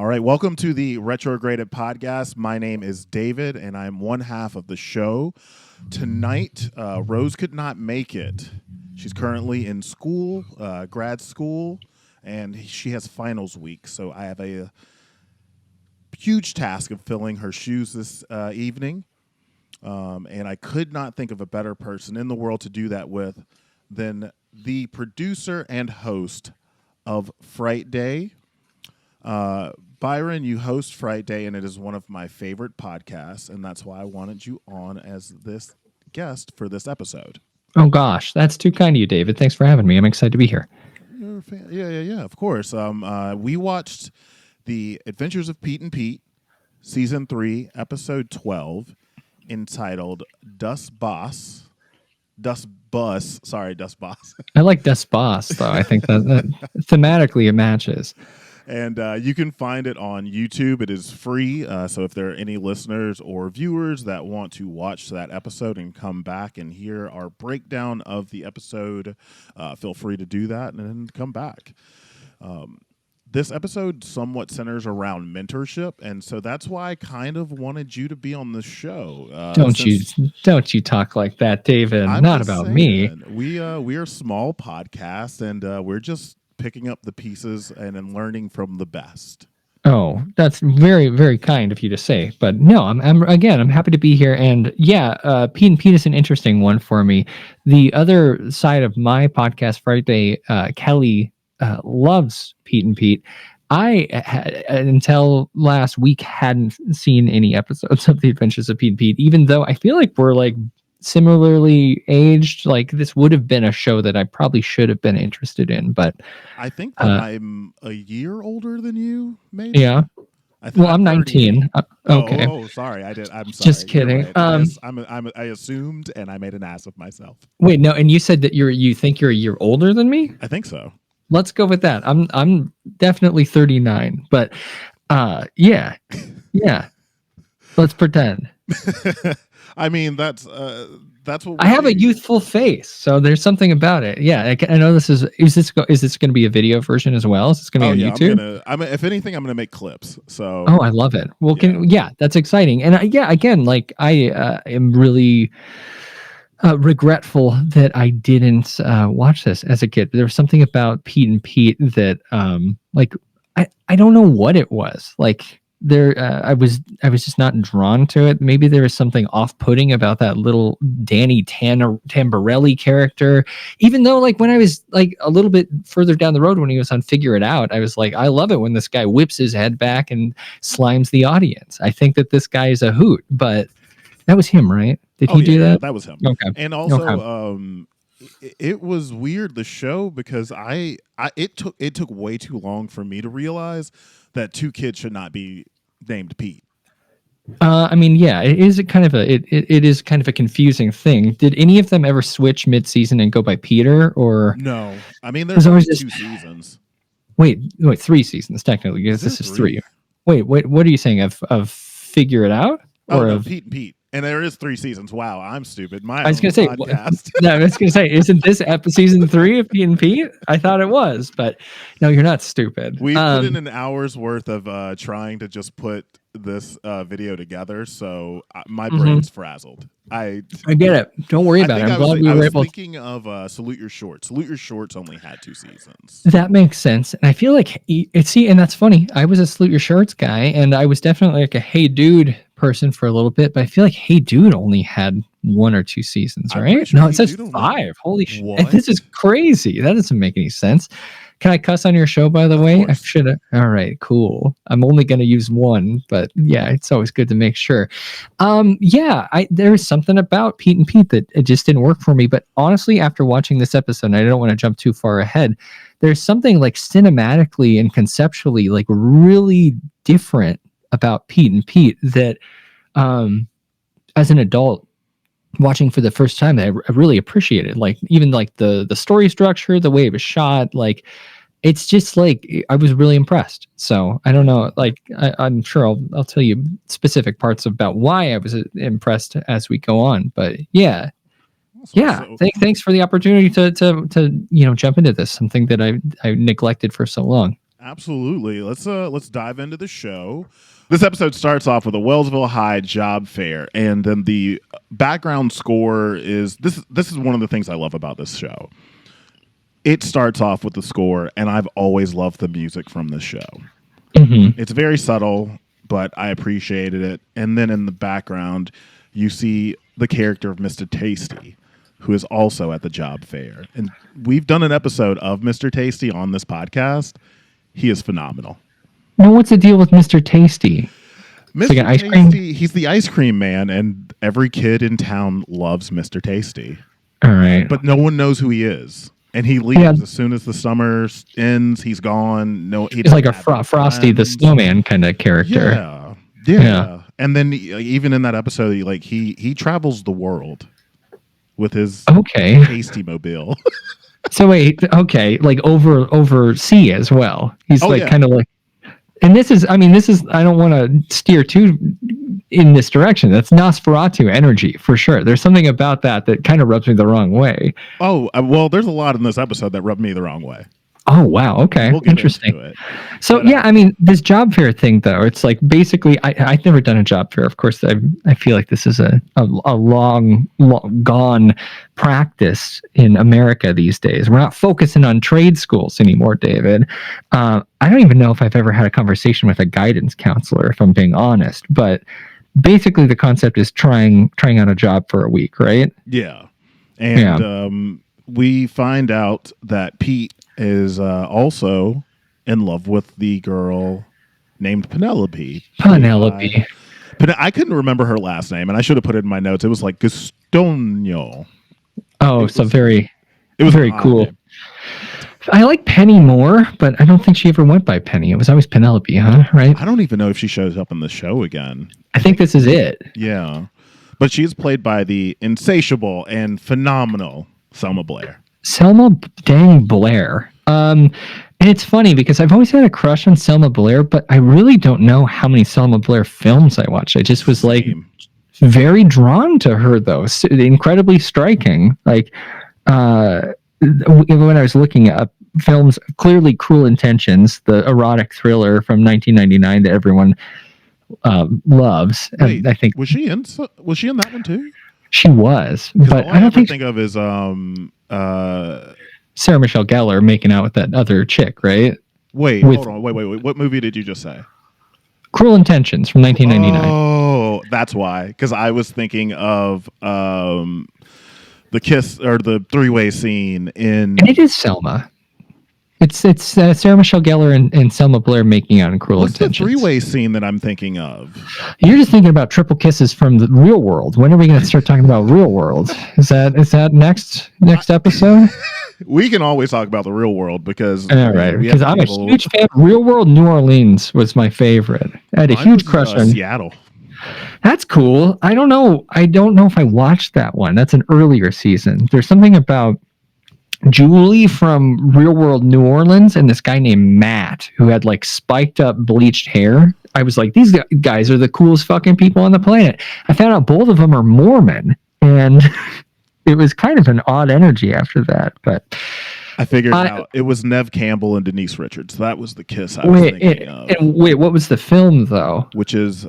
right, welcome to the Retrograded Podcast. My name is David, and I'm one half of the show. Tonight, Rose could not make it. She's currently in school, grad school, and she has finals week. So I have a huge task of filling her shoes this evening. And I could not think of a better person in the world to do that with than the producer and host of Frightday. Byron, you host Frightday, and it is one of my favorite podcasts, and that's why I wanted you on as this guest for this episode. Oh, gosh. That's too kind of you, David. Thanks for having me. I'm excited to be here. You're a fan. Yeah, of course. We watched The Adventures of Pete and Pete, Season 3, Episode 12, entitled Das Boss. Sorry, Das Boss. I like Das Boss, though. I think that thematically it matches. And you can find it on YouTube. It is free. So if there are any listeners or viewers that want to watch that episode and come back and hear our breakdown of the episode, feel free to do that and then come back. This episode somewhat centers around mentorship, and so that's why I kind of wanted you to be on the show. Don't you talk like that, David? Not about saying, me. We are a small podcast, and we're just picking up the pieces and then learning from the best. Oh, that's very, very kind of you to say. But no, I'm happy to be here. And yeah, Pete and Pete is an interesting one for me. The other side of my podcast, Frightday, Kelly loves Pete and Pete. I until last week hadn't seen any episodes of The Adventures of Pete and Pete, even though I feel like we're like similarly aged. Like this would have been a show that I probably should have been interested in, but I think that I'm a year older than you, maybe. Yeah. I'm 19. Okay. Oh, sorry. I'm sorry. Just kidding. Right. I assumed, and I made an ass of myself. Wait, no. And you said that you think you're a year older than me? I think so. Let's go with that. I'm definitely 39, but yeah. Let's pretend. I mean, that's what I have a youthful face, so there's something about it. Yeah, I know this is this going to be a video version as well? Is this going to be on YouTube? If anything, I'm going to make clips. So I love it. Well, that's exciting. And again, like I am really regretful that I didn't watch this as a kid. There was something about Pete and Pete that like I don't know what it was. Like I was just not drawn to it. Maybe there was something off-putting about that little Danny Tamborelli character. Even though, like, when I was like a little bit further down the road when he was on Figure It Out, I was like, I love it when this guy whips his head back and slimes the audience. I think that this guy is a hoot. But that was him, right? Did he do that? Yeah, that was him. Okay. And also, it was weird, the show, because it took way too long for me to realize that two kids should not be named Pete. I mean, yeah, it is kind of a confusing thing. Did any of them ever switch mid-season and go by Peter, or no? I mean, there's always 2 seasons. Wait, 3 seasons technically, because this is 3. Wait, what are you saying of Figure It Out, or no, of Pete and Pete? And there is 3 seasons. Wow, I'm stupid. I was going to say, isn't this season 3 of Pete and Pete? I thought it was, but no, you're not stupid. We put in an hour's worth of trying to just put this video together, so my brain's frazzled. I get it. Don't worry about it. I'm glad we were able. Thinking of Salute Your Shorts. Salute Your Shorts only had 2 seasons. That makes sense, and I feel like and that's funny. I was a Salute Your Shorts guy, and I was definitely like a Hey Dude person for a little bit, but I feel like Hey Dude only had 1 or 2 seasons, right? Sure no, it says 5. Holy shit! This is crazy. That doesn't make any sense. Can I cuss on your show, by the way? I should have. All right, cool. I'm only going to use 1, but yeah, it's always good to make sure. There is something about Pete and Pete that it just didn't work for me. But honestly, after watching this episode, and I don't want to jump too far ahead, there's something like cinematically and conceptually like really different about Pete and Pete that, as an adult, watching for the first time, I really appreciated. Like even like the story structure, the way it was shot, like it's just like I was really impressed. So I don't know, like I'm sure I'll tell you specific parts about why I was impressed as we go on. But yeah. Thanks for the opportunity to jump into this, something that I neglected for so long. Absolutely. Let's dive into the show. This episode starts off with a Wellsville High job fair, and then the background score is this. This is one of the things I love about this show. It starts off with the score, and I've always loved the music from this show. Mm-hmm. It's very subtle, but I appreciated it. And then in the background, you see the character of Mr. Tasty, who is also at the job fair. And we've done an episode of Mr. Tasty on this podcast. He is phenomenal. Now, what's the deal with Mr. Tasty? Mr. Like an ice Tasty, cream? he's the ice cream man, and every kid in town loves Mr. Tasty. All right. But no one knows who he is. And he leaves as soon as the summer ends. He's gone. No, he's like a Frosty the Snowman kind of character. Yeah. And then even in that episode, he travels the world with his Tasty mobile. So wait, like over sea as well. He's kind of like, and this is I don't want to steer too in this direction. That's Nosferatu energy for sure. There's something about that kind of rubs me the wrong way. Oh, well, there's a lot in this episode that rubbed me the wrong way. Oh, wow. Okay. We'll get Interesting. into it. So, this job fair thing, though, it's like basically, I've never done a job fair. Of course, I feel like this is a long gone practice in America these days. We're not focusing on trade schools anymore, David. I don't even know if I've ever had a conversation with a guidance counselor, if I'm being honest. But basically, the concept is trying out a job for a week, right? Yeah. And we find out that Pete is also in love with the girl named Penelope. I couldn't remember her last name, and I should have put it in my notes. It was like Gastonio. Oh, it was very cool. Name. I like Penny more, but I don't think she ever went by Penny. It was always Penelope, huh? Right? I don't even know if she shows up in the show again. I think this is it. Yeah. But she's played by the insatiable and phenomenal Selma Blair. Selma dang Blair. And it's funny because I've always had a crush on Selma Blair, but I really don't know how many Selma Blair films I watched. I just was very drawn to her, though. Incredibly striking. Like when I was looking up films, clearly Cruel Intentions, the erotic thriller from 1999 that everyone loves. Wait, and I think was she in that one too? She was, but all I don't think of is Sarah Michelle Gellar making out with that other chick, right? Hold on. Wait. What movie did you just say? Cruel Intentions from 1999. Oh, that's why. Because I was thinking of the kiss or the three-way scene in. And it is Selma. It's Sarah Michelle Gellar and Selma Blair making out in Cruel Intentions. What's the three-way scene that I'm thinking of? You're just thinking about triple kisses from the real world. When are we going to start talking about real world? Is that next episode? We can always talk about the real world because all right. Because I'm a huge fan. Real World New Orleans was my favorite. I had a huge crush on Seattle. That's cool. I don't know if I watched that one. That's an earlier season. There's something about Julie from Real World New Orleans and this guy named Matt who had like spiked up bleached hair. I was like, these guys are the coolest fucking people on the planet. I found out both of them are Mormon, and it was kind of an odd energy after that. But I figured out it was Nev Campbell and Denise Richards. That was the kiss I was thinking of. And what was the film though? Which is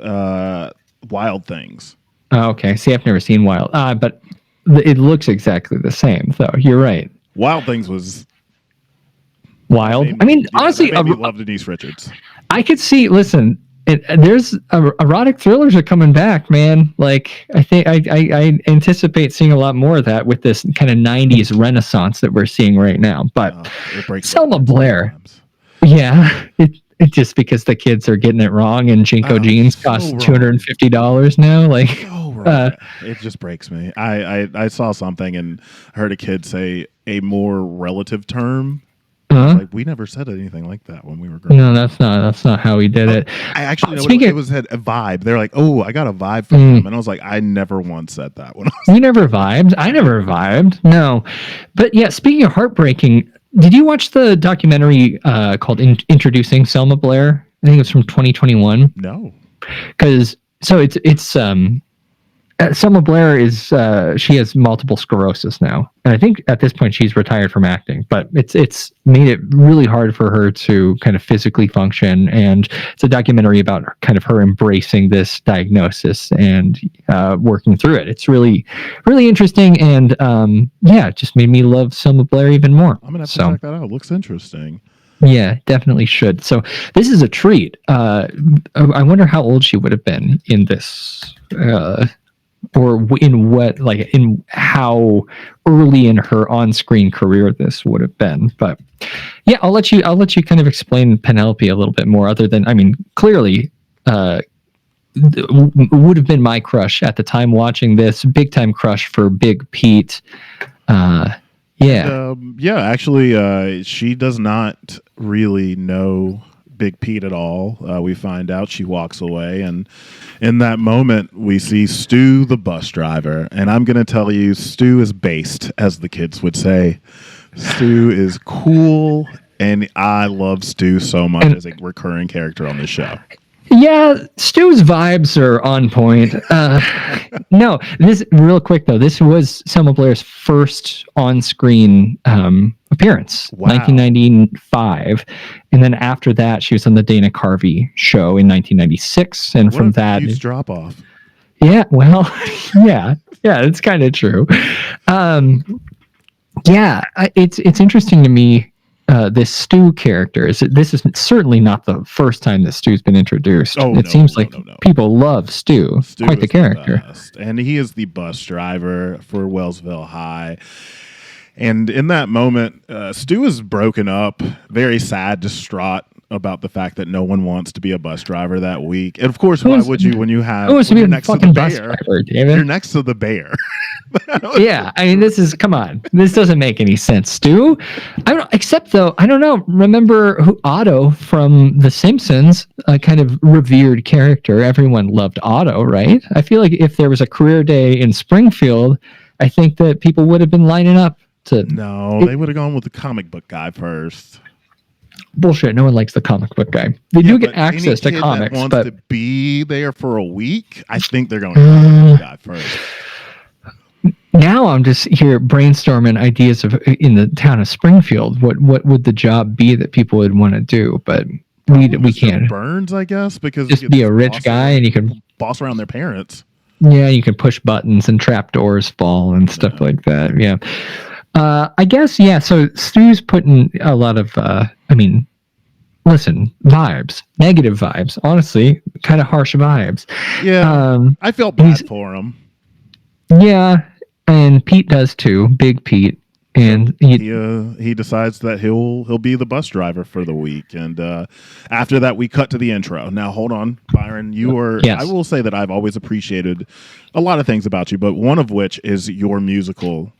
Wild Things. Oh, okay. See, I've never seen Wild, but it looks exactly the same. Though you're right. Wild Things was wild. Honestly, I love Denise Richards. I could see. Listen, there's erotic thrillers are coming back, man. Like I think I anticipate seeing a lot more of that with this kind of '90s renaissance that we're seeing right now. But Selma Blair, it just because the kids are getting it wrong and Jinko jeans cost $250 now, like. It just breaks me. I saw something and heard a kid say a more relative term. Like, we never said anything like that when we were growing up. No, that's not how we did it. I actually know it was a vibe. They're like, oh, I got a vibe from them. And I was like, I never once said that. You never vibed? I never vibed. No. But yeah, speaking of heartbreaking, did you watch the documentary called Introducing Selma Blair? I think it was from 2021. No. Because, so it's Selma Blair is she has multiple sclerosis now, and I think at this point she's retired from acting. But it's made it really hard for her to kind of physically function, and it's a documentary about kind of her embracing this diagnosis and working through it. It's really interesting, and it just made me love Selma Blair even more. I'm gonna have to check that out. It looks interesting. Yeah, definitely should. So this is a treat. I wonder how old she would have been in this. Or in how early in her on-screen career this would have been. But yeah, I'll let you kind of explain Penelope a little bit more, other than, I mean, clearly would have been my crush at the time watching this. Big time crush for Big Pete. Actually, she does not really know Big Pete at all. We find out, she walks away, and in that moment we see Stu, the bus driver, and I'm going to tell you, Stu is based, as the kids would say. Stu is cool, and I love Stu so much as a recurring character on this show. Yeah, Stu's vibes are on point. No, this real quick though. This was Selma Blair's first on-screen appearance, 1995, and then after that, she was on the Dana Carvey show in 1996, and from that, huge drop off. Yeah, well, yeah, it's kind of true. It's interesting to me. This Stu character this is certainly not the first time that Stu's been introduced. Seems like people love Stu. Quite the character. And he is the bus driver for Wellsville High. And in that moment, Stu is broken up, very sad, distraught about the fact that no one wants to be a bus driver that week. And of course, why would you when you're next to the bear? You're next to the bear. Yeah, I mean, come on. This doesn't make any sense, Stu. I don't know. Remember Otto from The Simpsons, a kind of revered character. Everyone loved Otto, right? I feel like if there was a career day in Springfield, I think that people would have been lining up to... No, they would have gone with the comic book guy first. Bullshit. No one likes the comic book guy. They do get access to comics, that wants but to be there for a week, I think they're going to the guy first. Now I'm just here brainstorming ideas in the town of Springfield. What would the job be that people would want to do? But we can't. Burns, I guess, because just be a rich guy and you can boss around their parents. Yeah, you can push buttons and trap doors fall and stuff like that. Yeah. I guess, yeah. So Stu's putting a lot of, vibes, negative vibes, honestly, kind of harsh vibes. Yeah. I felt bad for him. Yeah. And Pete does too, Big Pete. And he decides that he'll be the bus driver for the week. And after that, we cut to the intro. Now, hold on, Byron. I will say that I've always appreciated a lot of things about you, but one of which is your musical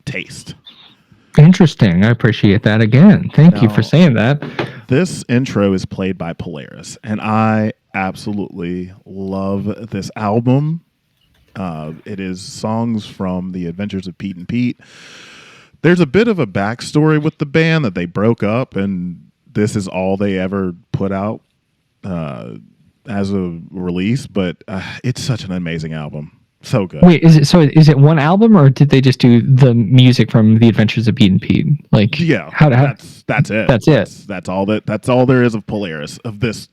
taste. Interesting. I appreciate that again. Thank you for saying that. This intro is played by Polaris, and I absolutely love this album. It is songs from The Adventures of Pete and Pete. There's a bit of a backstory with the band that they broke up, and this is all they ever put out as a release, but it's such an amazing album. So good. Wait, is it one album, or did they just do the music from The Adventures of Pete and Pete? Like, yeah, that's it. That's all there is of Polaris, of this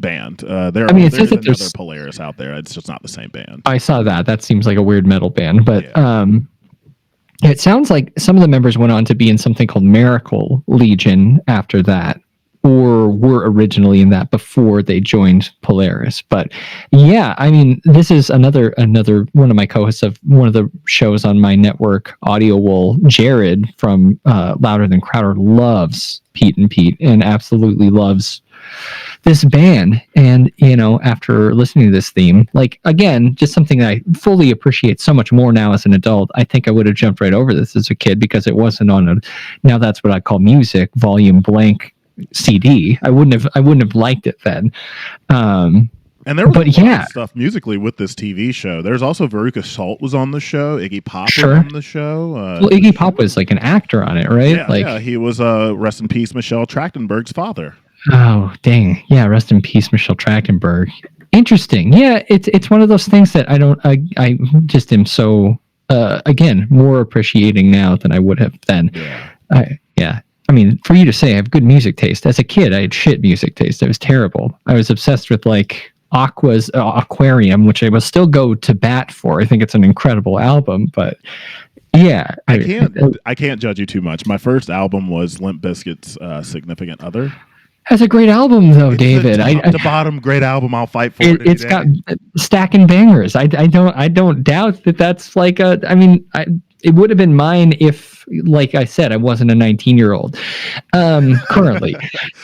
band. There's another Polaris out there. It's just not the same band. I saw that. That seems like a weird metal band, but it sounds like some of the members went on to be in something called Miracle Legion after that, or were originally in that before they joined Polaris. But yeah, I mean, this is another one of my co-hosts of one of the shows on my network, Audio Wool, Jared from Louder Than Crowder, loves Pete and Pete and absolutely loves this band. And, after listening to this theme, like, again, just something that I fully appreciate so much more now as an adult. I think I would have jumped right over this as a kid because it wasn't on now that's what I call music, volume blank CD. I wouldn't have liked it then. And there was a lot of stuff musically with this TV show. There's also Veruca Salt was on the show. Iggy Pop was on the show. Iggy Pop was like an actor on it, right? Yeah, he was rest in peace, Michelle Trachtenberg's father. Oh, dang. Yeah, rest in peace, Michelle Trachtenberg. Interesting. Yeah, it's one of those things that I just am so again more appreciating now than I would have then. Yeah. I mean, for you to say I have good music taste. As a kid, I had shit music taste. It was terrible. I was obsessed with like Aqua's Aquarium, which I will still go to bat for. I think it's an incredible album, but yeah, I can't judge you too much. My first album was Limp Bizkit's Significant Other. That's a great album, though, David. The bottom great album. I'll fight for it. It's got stacking bangers. I don't doubt that that's like a. I mean, it would have been mine if, like I said, I wasn't a 19-year-old. Currently,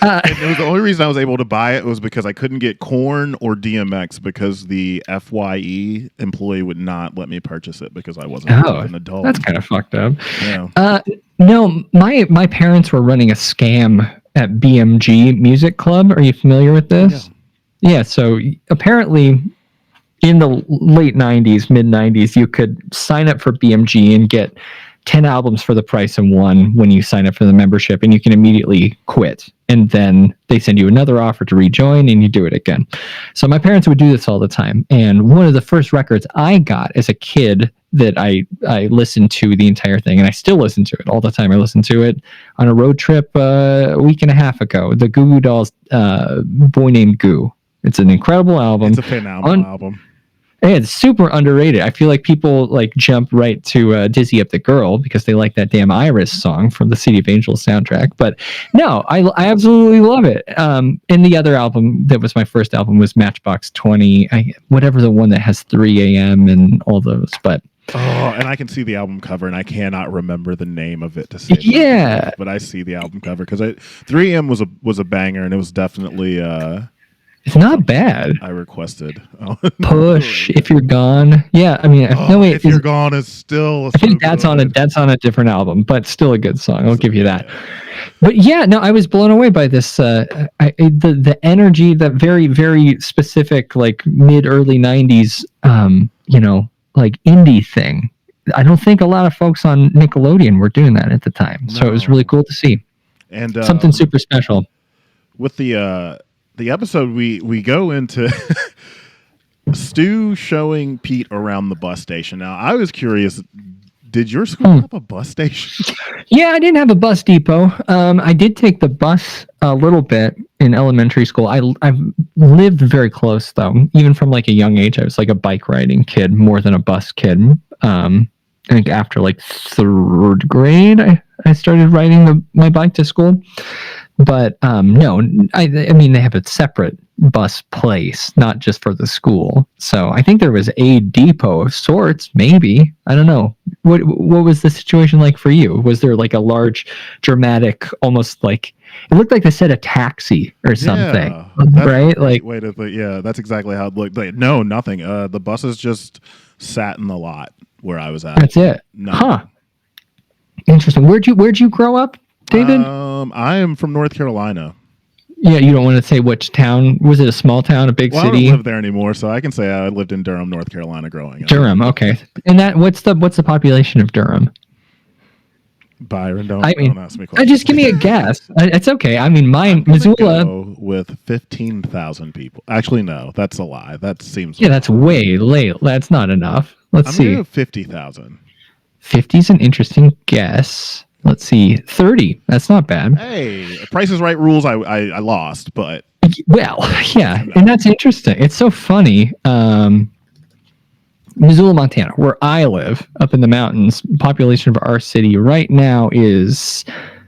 and it was the only reason I was able to buy it was because I couldn't get Korn or DMX because the FYE employee would not let me purchase it because I wasn't an adult. That's kind of fucked up. Yeah. No, my parents were running a scam at BMG Music Club. Are you familiar with this? Yeah. So apparently in the late 90s, mid 90s, you could sign up for BMG and get 10 albums for the price of one when you sign up for the membership, and you can immediately quit. And then they send you another offer to rejoin and you do it again. So my parents would do this all the time. And one of the first records I got as a kid that I listened to the entire thing, and I still listen to it all the time. I listened to it on a road trip a week and a half ago. The Goo Goo Dolls, Boy Named Goo. It's an incredible album. It's a phenomenal album. It's super underrated. I feel like people like jump right to Dizzy Up the Girl because they like that damn Iris song from the City of Angels soundtrack. But no, I absolutely love it. And the other album that was my first album was Matchbox 20, whatever the one that has 3 a.m. and all those. But and I can see the album cover, and I cannot remember the name of it to say. Yeah, but I see the album cover because 3 a.m. was a banger, and it was definitely. It's not bad. I requested. Push If You're Gone. Yeah, I mean, no wait. If You're Gone is still. I think that's on a different album, but still a good song. I'll give you that. But yeah, no, I was blown away by this. The energy, that very very specific like mid early 90s, like indie thing. I don't think a lot of folks on Nickelodeon were doing that at the time, so it was really cool to see. And something super special. With the episode, we go into Stu showing Pete around the bus station. Now, I was curious, did your school have a bus station? Yeah, I didn't have a bus depot. I did take the bus a little bit in elementary school. I've lived very close, though. Even from like a young age, I was like a bike riding kid more than a bus kid. I think after like 3rd grade, I started riding my bike to school. But no, I mean, they have a separate bus place, not just for the school. So I think there was a depot of sorts, maybe. I don't know. What was the situation like for you? Was there like a large, dramatic, almost like, it looked like they said a taxi or something, right? Like, that's exactly how it looked. Like, no, nothing. The buses just sat in the lot where I was at. That's it. Huh. Interesting. Where'd you grow up, David? I am from North Carolina. Yeah, you don't want to say which town. Was it a small town, a big city? I don't live there anymore, so I can say I lived in Durham, North Carolina, growing up. Durham, okay. And what's the population of Durham? Byron, don't ask me questions. Just give me a guess. It's okay. I mean, Missoula with 15,000 people. Actually, no, that's a lie. That seems. Yeah, that's way late. That's not enough. Let's see. 50,000. 50 is an interesting guess. Let's see, 30. That's not bad. Hey, Price is Right rules. I lost, but well, yeah, and that's interesting. It's so funny. Missoula, Montana, where I live, up in the mountains, population of our city right now is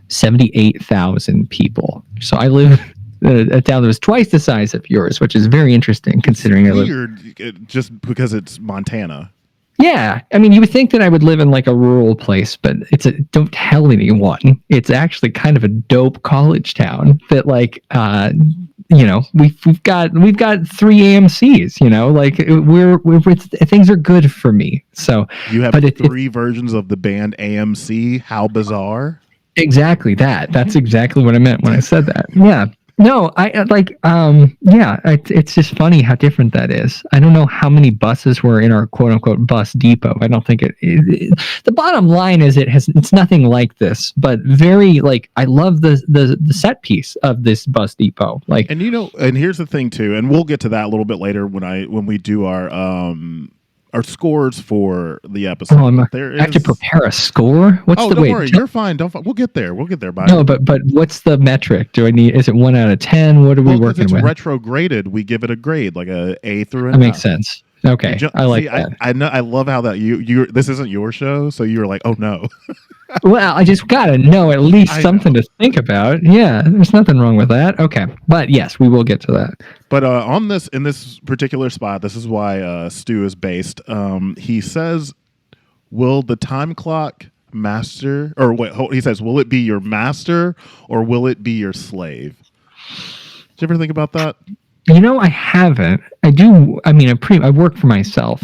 78,000 people. So I live a town that was twice the size of yours, which is very interesting considering it's weird, just because it's Montana. Yeah, I mean, you would think that I would live in like a rural place, but don't tell anyone. It's actually kind of a dope college town that, like, we've got 3 AMCs. Like things are good for me. So you have 3 versions of the band AMC. How bizarre! Exactly that. That's exactly what I meant when I said that. Yeah. No, I like, yeah, it's just funny how different that is. I don't know how many buses were in our quote unquote bus depot. I don't think the bottom line is it's nothing like this, but very like, I love the set piece of this bus depot. Like, and and here's the thing too, and we'll get to that a little bit later when we do our scores for the episode. I have to prepare a score. What's the don't worry, you're fine. We'll get there. We'll get there. Byron. No, but what's the metric? Do I need? Is it 1 out of 10? What are we working with? Retrograded. We give it a grade, like A through. That makes sense. Okay, I like that. I know. I love how that you. This isn't your show, so you were like, oh no. Well, I just gotta know at least something to think about. Yeah, there's nothing wrong with that. Okay, but yes, we will get to that. But in this particular spot, this is why Stu is based. He says, "Will the time clock master?" Or wait, he says, "Will it be your master or will it be your slave?" Did you ever think about that? I haven't. I do. I mean, I work for myself,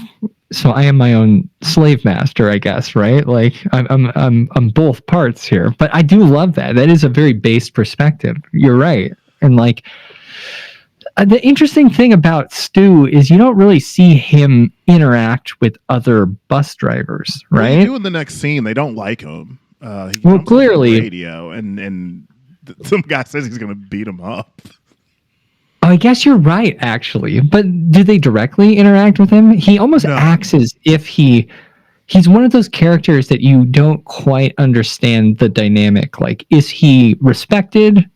so I am my own slave master, I guess, right? Like I'm both parts here. But I do love that. That is a very based perspective. You're right. And like the interesting thing about Stu is you don't really see him interact with other bus drivers, right? Well, you do in the next scene. They don't like him. Well, clearly, radio and some guy says he's going to beat him up. I guess you're right, actually. But do they directly interact with him? He almost acts as if he's one of those characters that you don't quite understand the dynamic. Like, is he respected?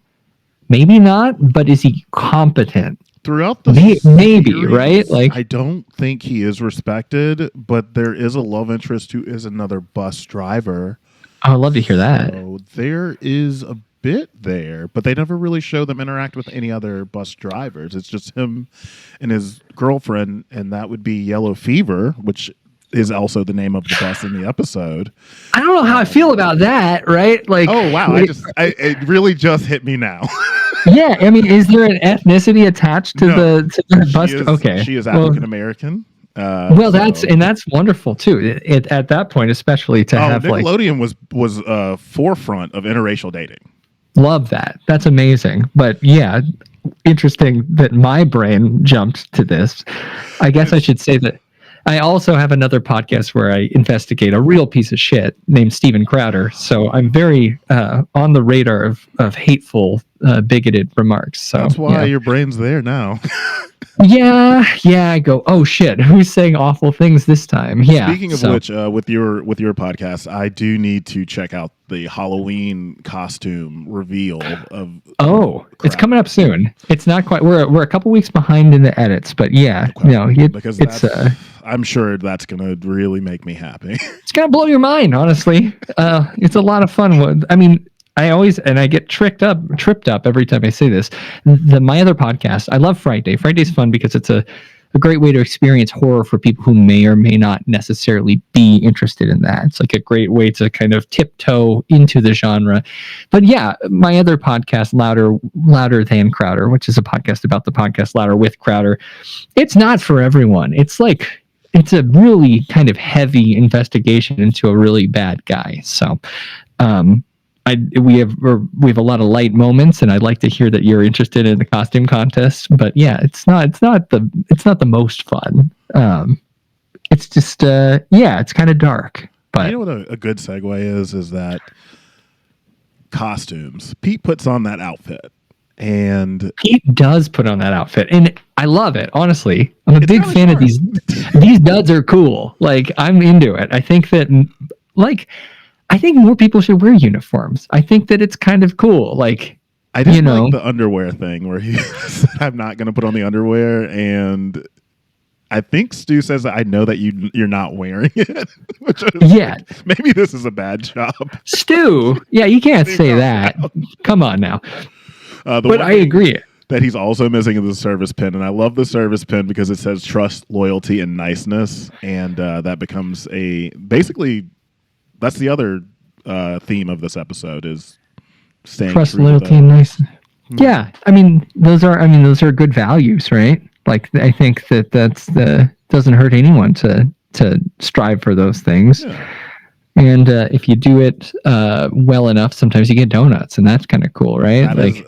Maybe not, but is he competent? Throughout the maybe, series, right? Like, I don't think he is respected, but there is a love interest who is another bus driver. I would love to hear that. So there is a bit there, but they never really show them interact with any other bus drivers. It's just him and his girlfriend, and that would be Yellow Fever, which is also the name of the bus in the episode. I don't know how I feel about that, right? Like, oh wow, it really just hit me now. Yeah, I mean, is there an ethnicity attached to the bus? Okay, she is African American. That's wonderful too. At that point, especially to have Nickelodeon was forefront of interracial dating. Love that. That's amazing. But yeah, interesting that my brain jumped to this. I guess I should say that I also have another podcast where I investigate a real piece of shit named Steven Crowder. So I'm very on the radar of hateful, bigoted remarks. So that's why your brain's there now. Yeah. I go, oh shit, who's saying awful things this time? Yeah. Speaking of which, with your podcast, I do need to check out the Halloween costume reveal of. Oh, it's coming up soon. It's not quite. We're a couple weeks behind in the edits, but yeah, because I'm sure that's gonna really make me happy. It's gonna blow your mind, honestly. It's a lot of fun. I mean, I get tripped up every time I say this. My other podcast, I love Frightday. Frightday's fun because it's a great way to experience horror for people who may or may not necessarily be interested in that. It's like a great way to kind of tiptoe into the genre. But yeah, my other podcast, Louder Than Crowder, which is a podcast about the podcast Louder with Crowder. It's not for everyone. It's a really kind of heavy investigation into a really bad guy. So, we have a lot of light moments, and I'd like to hear that you're interested in the costume contest. But yeah, it's not the most fun. It's just it's kind of dark. But you know what a good segue is that costumes. Pete puts on that outfit, and Pete does put on that outfit, and I love it. Honestly, I'm a big fan of these. These duds are cool. Like, I'm into it. I think that I think more people should wear uniforms. I think that it's kind of cool. Like, I just like the underwear thing where he said, I'm not going to put on the underwear. And I think Stu says, I know that you're not wearing it. Maybe this is a bad job. Stu, yeah, you can't say that. Come on now. But I agree. That he's also missing is the service pin. And I love the service pin because it says trust, loyalty, and niceness. And that becomes that's the other theme of this episode is staying trust, true loyalty, and nice. Yeah, I mean those are good values, right? Like, I think that doesn't hurt anyone to strive for those things. Yeah. And if you do it well enough, sometimes you get donuts, and that's kind of cool, right?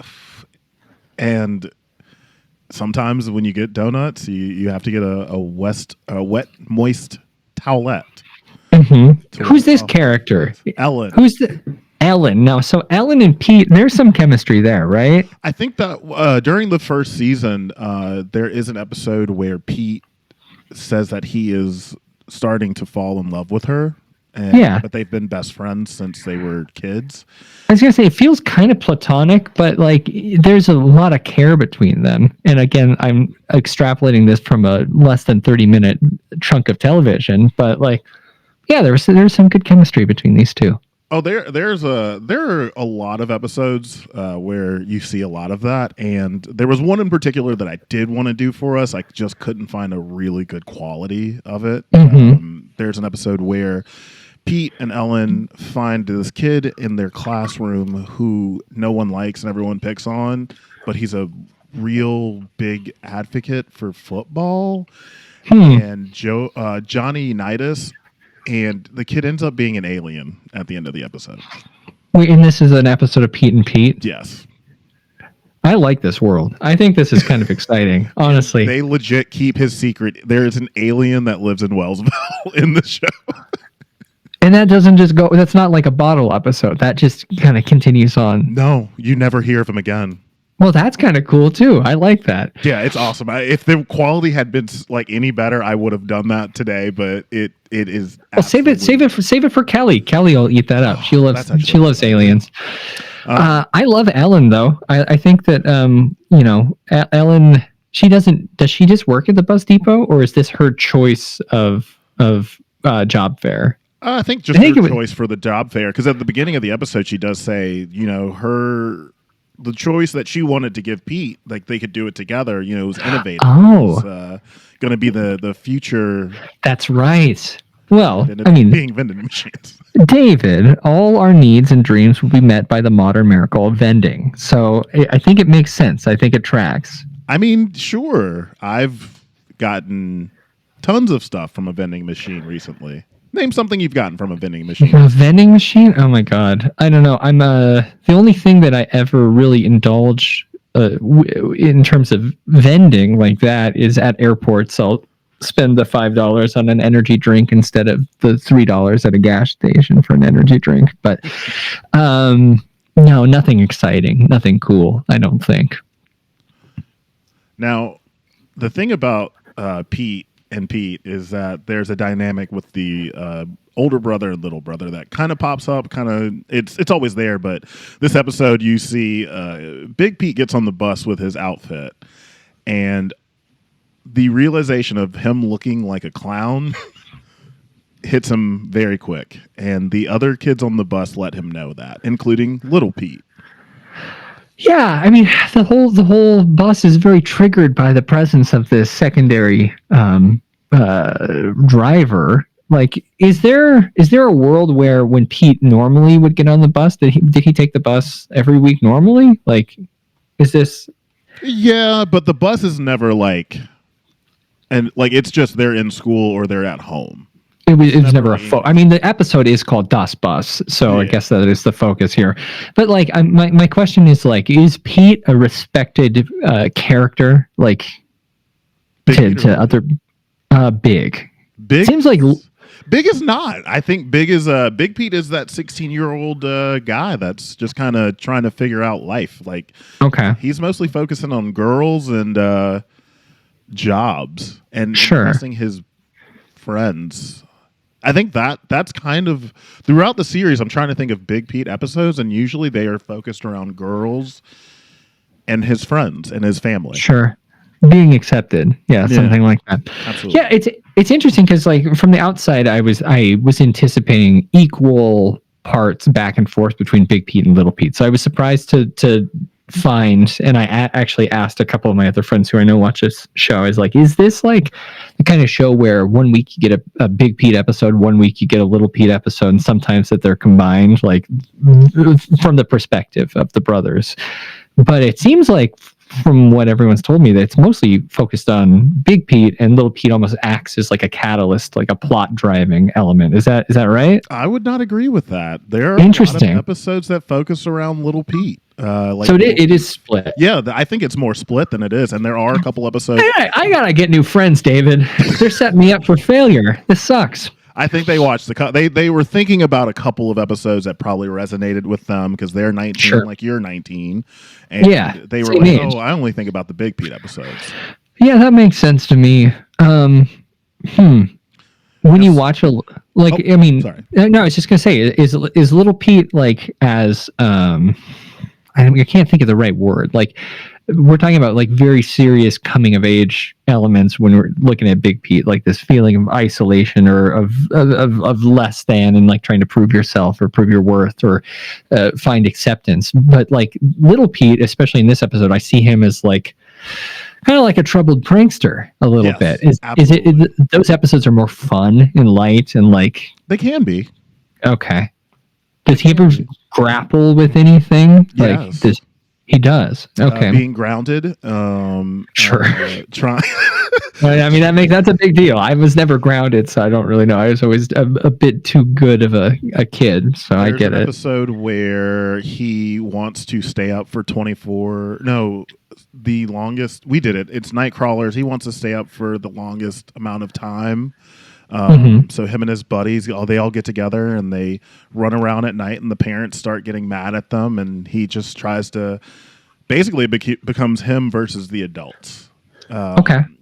And sometimes when you get donuts, you have to get a wet, moist towelette. Mm-hmm. Who's this character? Ellen. Who's the Ellen? Now, so Ellen and Pete, there's some chemistry there, right? I think that during the first season, there is an episode where Pete says that he is starting to fall in love with her. But they've been best friends since they were kids. I was going to say, it feels kind of platonic, but like there's a lot of care between them. And again, I'm extrapolating this from a less than 30-minute chunk of television, but like, yeah, there's some good chemistry between these two. Oh, there are a lot of episodes where you see a lot of that, and there was one in particular that I did want to do for us. I just couldn't find a really good quality of it. There's an episode where Pete and Ellen find this kid in their classroom who no one likes and everyone picks on, but he's a real big advocate for football. And Johnny Unitas, and the kid ends up being an alien at the end of the episode. Wait, and this is an episode of Pete and Pete? Yes. I like this world. I think this is kind of exciting, honestly. They legit keep his secret. There is an alien that lives in Wellsville in the show. And that doesn't just go, that's not like a bottle episode. That just kind of continues on. No, you never hear of him again. Well, that's kind of cool too. I like that. Yeah, it's awesome. If the quality had been like any better, I would have done that today. But it is. Well, save it for Kelly. Kelly will eat that up. She loves aliens. I love Ellen though. I think that Ellen. Does she just work at the bus depot, or is this her choice of job fair? I think her choice for the job fair, because at the beginning of the episode she does say, the choice that she wanted to give Pete, like they could do it together, it was innovative. Oh. It was going to be the future. That's right. Well, being vending machines. David, all our needs and dreams will be met by the modern miracle of vending. So I think it makes sense. I think it tracks. I mean, sure. I've gotten tons of stuff from a vending machine recently. Name something you've gotten from a vending machine. A vending machine? Oh my God. I don't know. I'm the only thing that I ever really indulge in terms of vending like that is at airports. I'll spend the $5 on an energy drink instead of the $3 at a gas station for an energy drink. But no, nothing exciting, nothing cool, I don't think. Now, the thing about Pete and Pete is that there's a dynamic with the older brother and little brother that kind of pops up. It's always there, but this episode you see Big Pete gets on the bus with his outfit, and the realization of him looking like a clown hits him very quick, and the other kids on the bus let him know that, including little Pete. Yeah, I mean, the whole bus is very triggered by the presence of this secondary driver. Like, is there a world where when Pete normally would get on the bus, did he take the bus every week normally? Like, is this? Yeah, but the bus is never it's just they're in school or they're at home. It was never a I mean, the episode is called Das Bus, so yeah. I guess that is the focus here. But like, my question is is Pete a respected character? Like, to other Big? Big seems like Big is not. I think Big Pete is that 16-year-old guy that's just kind of trying to figure out life. Like, okay, he's mostly focusing on girls and jobs and impressing his friends. I think that's kind of throughout the series. I'm trying to think of Big Pete episodes, and usually they are focused around girls and his friends and his family. Sure, being accepted, something like that. Absolutely. Yeah, it's interesting because like from the outside, I was anticipating equal parts back and forth between Big Pete and Little Pete. So I was surprised to find, and I actually asked a couple of my other friends who I know watch this show, I was like, is this like the kind of show where 1 week you get a Big Pete episode, 1 week you get a Little Pete episode, and sometimes that they're combined, like from the perspective of the brothers? But it seems like from what everyone's told me that it's mostly focused on Big Pete, and Little Pete almost acts as like a catalyst, like a plot driving element. Is that right? I would not agree with that. There are a lot of episodes that focus around Little Pete. So it is split. Yeah, I think it's more split than it is, and there are a couple episodes. I gotta get new friends, David. They're setting me up for failure. This sucks. I think they watched they were thinking about a couple of episodes that probably resonated with them because they're 19, like you're 19, and they were like, age. "Oh, I only think about the Big Pete episodes." Yeah, that makes sense to me. When you watch I was just gonna say, is Little Pete like as I can't think of the right word. Like we're talking about like very serious coming of age elements when we're looking at Big Pete, like this feeling of isolation or of less than, and like trying to prove yourself or prove your worth or find acceptance. But like Little Pete, especially in this episode, I see him as like kind of like a troubled prankster a little bit. Is it those episodes are more fun and light and like they can be. Okay. Does he ever grapple with anything? Yes. Like he does. Okay. Being grounded. Sure. Trying. I mean, that's a big deal. I was never grounded, so I don't really know. I was always a bit too good of a kid, so I get it. There's an episode where he wants to stay up for 24. No, the longest. We did it. It's Nightcrawlers. He wants to stay up for the longest amount of time. So him and his buddies, they all get together and they run around at night, and the parents start getting mad at them, and he just tries to basically becomes him versus the adults.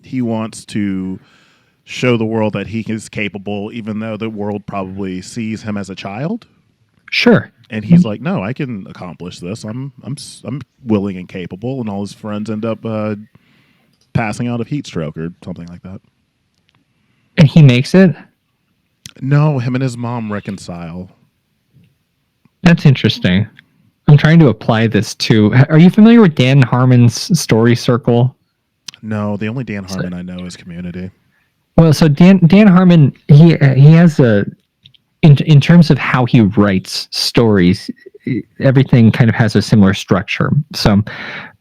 He wants to show the world that he is capable, even though the world probably sees him as a child. Sure. And he's like, no, I can accomplish this. I'm willing and capable. And all his friends end up passing out of heat stroke or something like that. And he makes it? No, him and his mom reconcile. That's interesting. I'm trying to apply this to... Are you familiar with Dan Harmon's story circle? No, the only Dan Harmon I know is Community. Well, so Dan Harmon, he has a... In terms of how he writes stories, everything kind of has a similar structure. So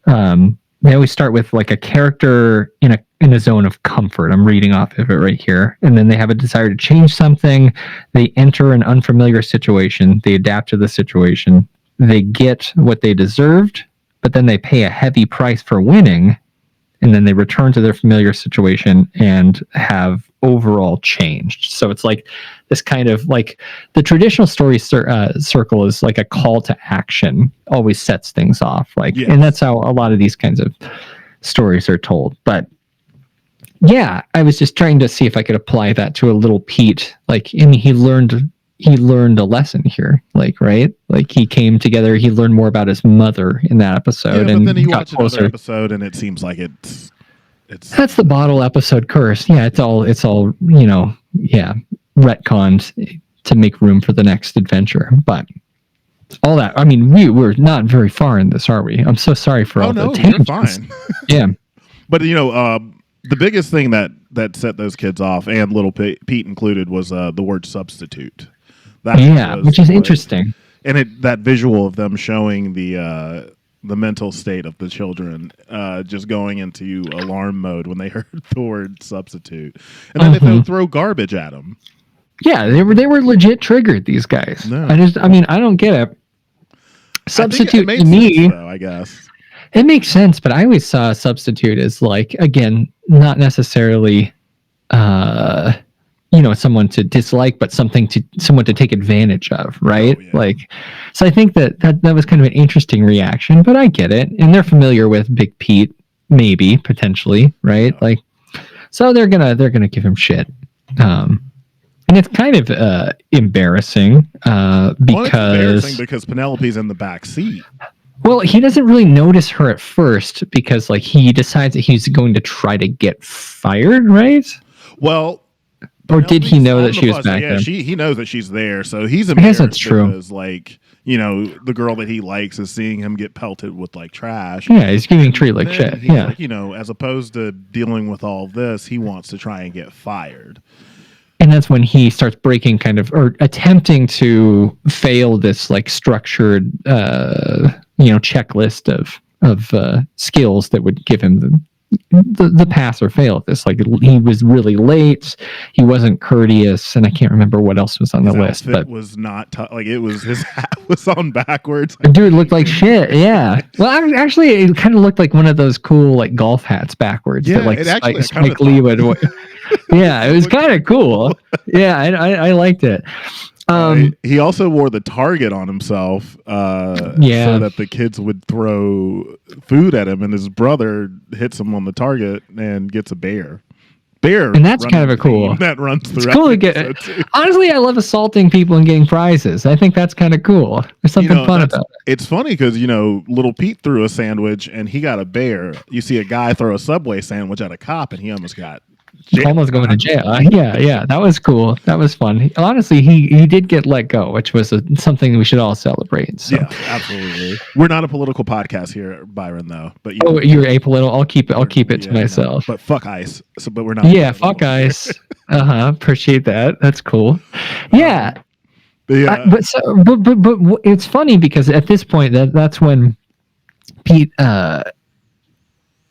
they always start with like a character in a zone of comfort. I'm reading off of it right here. And then they have a desire to change something. They enter an unfamiliar situation. They adapt to the situation. They get what they deserved, but then they pay a heavy price for winning. And then they return to their familiar situation and have overall changed. So it's like this kind of like the traditional story circle is like a call to action, always sets things off. Like, yes. And that's how a lot of these kinds of stories are told. But yeah, I was just trying to see if I could apply that to a Little Pete. Like, I mean, he learned a lesson here, like, right? Like he came together, he learned more about his mother in that episode. Yeah, and then you watch another episode and it seems like it's that's the bottle episode curse. Yeah, it's all retconned to make room for the next adventure. But all that, I mean, we're not very far in this, are we? I'm so sorry for all the tangents. You're fine. Yeah. But the biggest thing that set those kids off, and Little Pete included, was the word substitute. Which is interesting. And that visual of them showing the mental state of the children just going into alarm mode when they heard the word substitute. And then they throw garbage at them. Yeah, they were legit triggered, these guys. No. I don't get it. Substitute to me, sense, though, I guess. It makes sense, but I always saw substitute as like, again, not necessarily someone to dislike, but someone to take advantage of, right? Oh, yeah. Like, so I think that was kind of an interesting reaction, but I get it. And they're familiar with Big Pete, maybe, potentially, right? Yeah. Like, so they're gonna give him shit. And it's kind of embarrassing because Penelope's in the back seat. Well, he doesn't really notice her at first because like he decides that he's going to try to get fired, right? Well, or did he know that she was back there? Yeah, he knows that she's there, so he's embarrassed. I guess that's true. Because, like, the girl that he likes is seeing him get pelted with like trash. Yeah, he's getting treated like shit. Yeah, like, as opposed to dealing with all this, he wants to try and get fired. And that's when he starts breaking or attempting to fail this like structured, checklist of skills that would give him the pass or fail at this. Like he was really late, he wasn't courteous, and I can't remember what else was on the list. But was not like it was his hat was on backwards. Dude looked like shit. Yeah. Well, actually, it kind of looked like one of those cool like golf hats backwards. Yeah, that, like Spike Lee would. Yeah, it was kind of cool. Yeah, I liked it. He also wore the target on himself so that the kids would throw food at him, and his brother hits him on the target and gets a bear. And that's kind of a cool that runs through. It's cool to get. Honestly, I love assaulting people and getting prizes. I think that's kind of cool. There's something fun about it. It's funny because little Pete threw a sandwich and he got a bear. You see a guy throw a Subway sandwich at a cop and he almost got. Almost going to jail. Yeah, that was cool. That was fun. Honestly, he did get let go, which was something we should all celebrate. So. Yeah, absolutely. We're not a political podcast here, Byron, though. But you're apolitical. I'll keep it to myself. No, but fuck ICE. But we're not. Yeah, fuck ICE. Appreciate that. That's cool. Yeah. Yeah. But it's funny because at this point that's when Pete.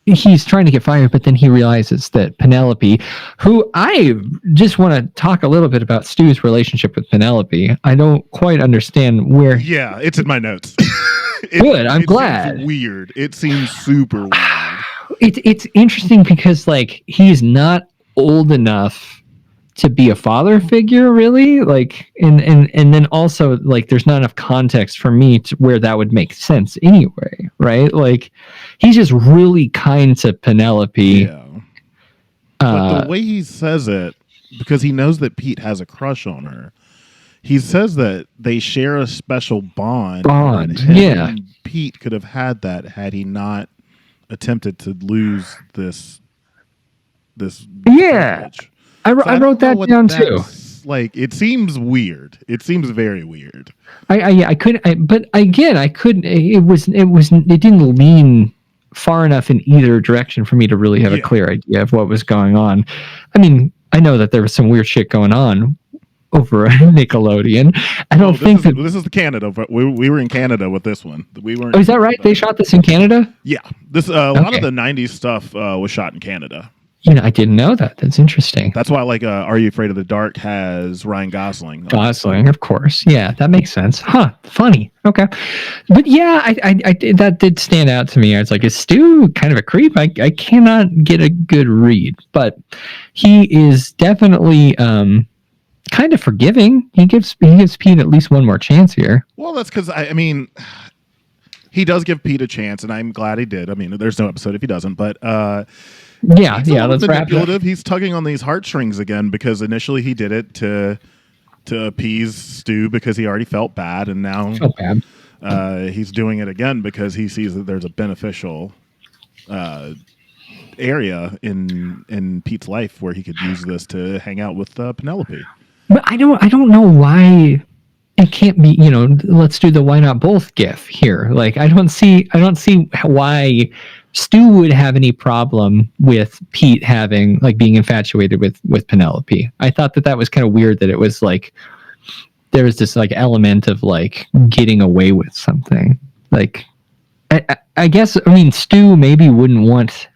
He's trying to get fired, but then he realizes that Penelope, who I just want to talk a little bit about Stu's relationship with Penelope. I don't quite understand where. Yeah, it's in my notes. Good, I'm glad. Seems weird. It seems super weird. It's interesting because like he's not old enough to be a father figure, really. Like, and then also like there's not enough context for me to where that would make sense anyway, right? Like, he's just really kind to Penelope. Yeah. But the way he says it, because he knows that Pete has a crush on her, he says that they share a special bond. And and Pete could have had that had he not attempted to lose this. Yeah. privilege. I wrote that down too. Like, it seems weird. It seems very weird. I couldn't. But again, I couldn't. It didn't lean far enough in either direction for me to really have a clear idea of what was going on. I mean, I know that there was some weird shit going on over Nickelodeon. I don't think that this is the Canada. We were in Canada with this one. We weren't. Oh, is that right? They shot this in Canada? Yeah. This a lot of the '90s stuff was shot in Canada. I didn't know that. That's interesting. That's why, like, Are You Afraid of the Dark has Ryan Gosling. Gosling, of course. Yeah, that makes sense. Huh? Funny. Okay, but yeah, I that did stand out to me. I was like, is Stu kind of a creep? I cannot get a good read, but he is definitely kind of forgiving. He gives Pete at least one more chance here. Well, that's because I mean, he does give Pete a chance, and I'm glad he did. I mean, there's no episode if he doesn't, but. Let's wrap it up. He's tugging on these heartstrings again because initially he did it to appease Stu because he already felt bad, and now he's doing it again because he sees that there's a beneficial area in Pete's life where he could use this to hang out with Penelope. But I don't know why it can't be. Let's do the why not both gif here. Like, I don't see why Stu would have any problem with Pete being infatuated with Penelope. I thought that was kind of weird that it was like there was this like element of like getting away with something. Like, I guess, I mean, Stu maybe wouldn't want,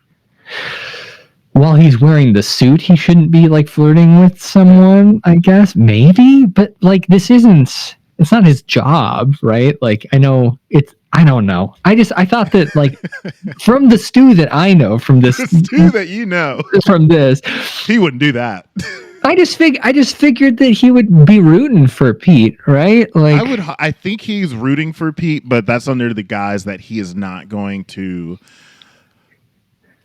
while he's wearing the suit, he shouldn't be like flirting with someone, I guess, maybe, but like it's not his job, right? Like, I don't know. I thought that, like, from the Stu that I know, from this Stu that you know, from this, he wouldn't do that. I just figured that he would be rooting for Pete, right? Like, I think he's rooting for Pete, but that's under the guise that he is not going to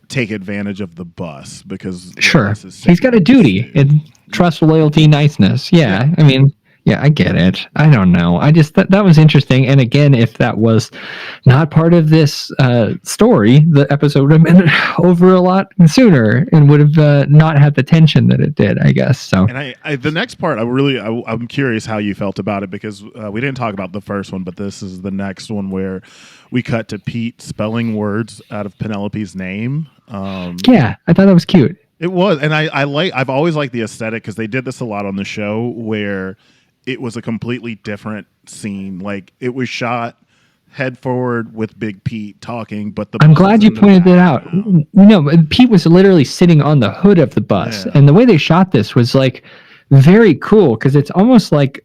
take advantage of the bus because he's got a duty and trust, loyalty, niceness. Yeah. I mean. Yeah, I get it. I don't know. I just that was interesting. And again, if that was not part of this story, the episode would have been over a lot sooner and would have not had the tension that it did, I guess. So, and the next part, I'm curious how you felt about it because we didn't talk about the first one, but this is the next one where we cut to Pete spelling words out of Penelope's name. Yeah, I thought that was cute. It was, and I've always liked the aesthetic because they did this a lot on the show where it was a completely different scene. Like, it was shot head forward with Big Pete talking, but I'm glad you pointed that out. No, Pete was literally sitting on the hood of the bus, and the way they shot this was like very cool because it's almost like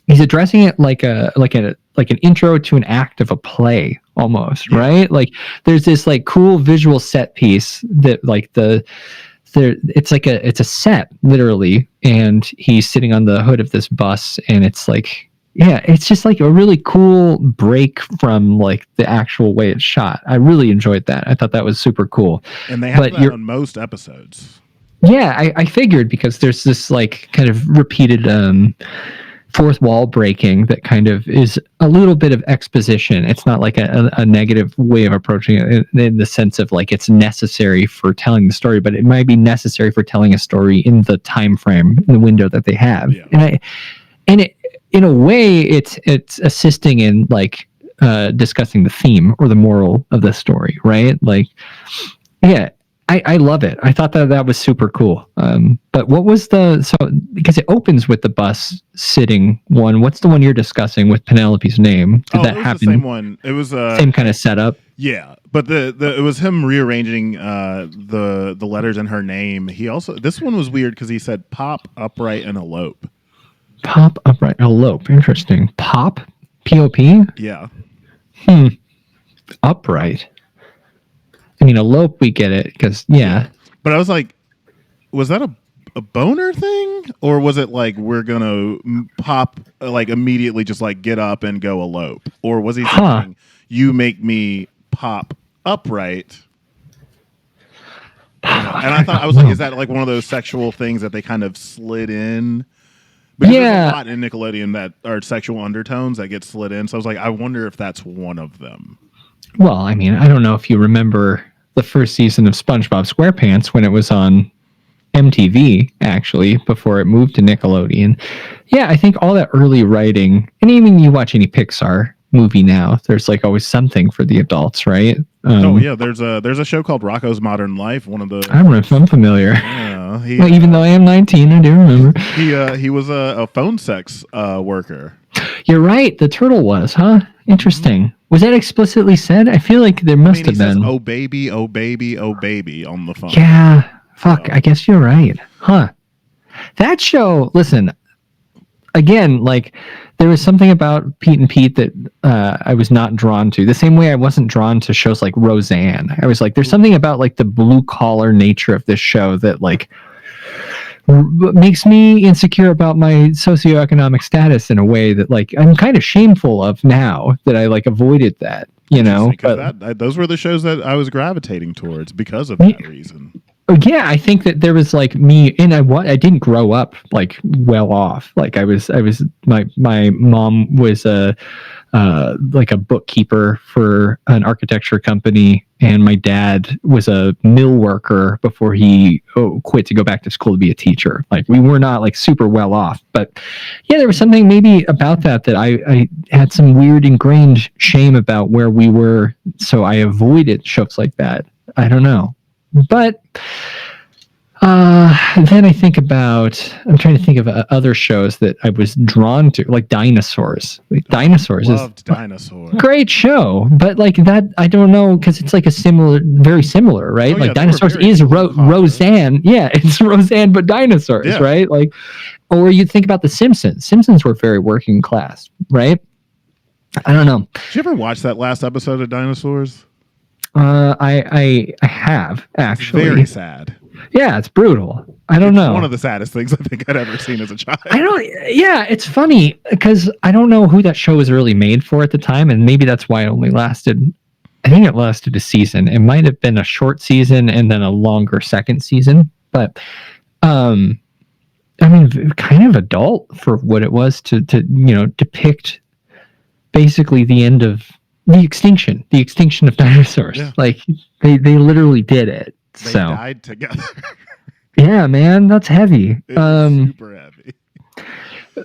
he's addressing it like an intro to an act of a play almost, right? Like there's this like cool visual set piece that like it's a set literally, and he's sitting on the hood of this bus, and it's like, yeah, it's just like a really cool break from like the actual way it's shot. I really enjoyed that. I thought that was super cool. And they have that on most episodes. Yeah, I figured because there's this like kind of repeated fourth wall breaking that kind of is a little bit of exposition. It's not like a negative way of approaching it in the sense of like it's necessary for telling the story, but it might be necessary for telling a story in the time frame, in the window that they have. Yeah. And it in a way it's assisting in like discussing the theme or the moral of the story, right? Like, yeah. I love it. I thought that was super cool. But what was because it opens with the bus sitting one. What's the one you're discussing with Penelope's name? Did that happen? The same one. It was same kind of setup. Yeah, but it was him rearranging the letters in her name. This one was weird because he said pop, upright, and elope. Pop, upright, elope. Interesting. Pop, P-O-P. Yeah. Upright. I mean, elope, we get it, because, yeah. But I was like, was that a boner thing? Or was it like, we're going to pop, like, immediately just, like, get up and go elope? Or was he saying, you make me pop upright? And I was like, is that, like, one of those sexual things that they kind of slid in? Because there's a lot in Nickelodeon that are sexual undertones that get slid in. So I was like, I wonder if that's one of them. Well, I mean, I don't know if you remember the first season of SpongeBob SquarePants when it was on MTV, actually, before it moved to Nickelodeon. Yeah, I think all that early writing, and even you watch any Pixar movie now, there's like always something for the adults, right? There's a show called Rocko's Modern Life. One of the I'm familiar. Yeah, even though I am 19, I do remember. He was a phone sex worker. You're right. The turtle was, huh? Interesting. Was that explicitly said? I feel like there must have been. Says, oh baby, oh baby, oh baby on the phone. Yeah. Fuck. I guess you're right. Huh. That show, listen, again, like there was something about Pete and Pete that I was not drawn to. The same way I wasn't drawn to shows like Roseanne. I was like, there's something about like the blue collar nature of this show that like makes me insecure about my socioeconomic status in a way that like I'm kind of shameful of now that I like avoided that, you know. But those were the shows that I was gravitating towards because of that reason. Yeah, I think that there was like me, and I didn't grow up like well off. Like my mom was like a bookkeeper for an architecture company, and my dad was a mill worker before he quit to go back to school to be a teacher. Like we were not like super well off, but yeah, there was something maybe about that I had some weird ingrained shame about where we were, so I avoided shows like that. I don't know. But then I'm trying to think of other shows that I was drawn to, like Dinosaurs. Loved Dinosaurs. Great show, but like that, I don't know, because it's like very similar, right? Like Dinosaurs is Roseanne. Yeah, it's Roseanne, but dinosaurs, right? Like, or you think about The Simpsons. Simpsons were very working class, right? I don't know. Did you ever watch that last episode of Dinosaurs? I have actually. It's very sad. Yeah, it's brutal. I don't know. One of the saddest things I think I'd ever seen as a child. Yeah, it's funny because I don't know who that show was really made for at the time, and maybe that's why it only lasted. I think it lasted a season. It might have been a short season and then a longer second season, but I mean, kind of adult for what it was to depict basically the end of the extinction of dinosaurs. Yeah. Like they literally did it. They died together. Yeah, man, that's heavy. Super heavy.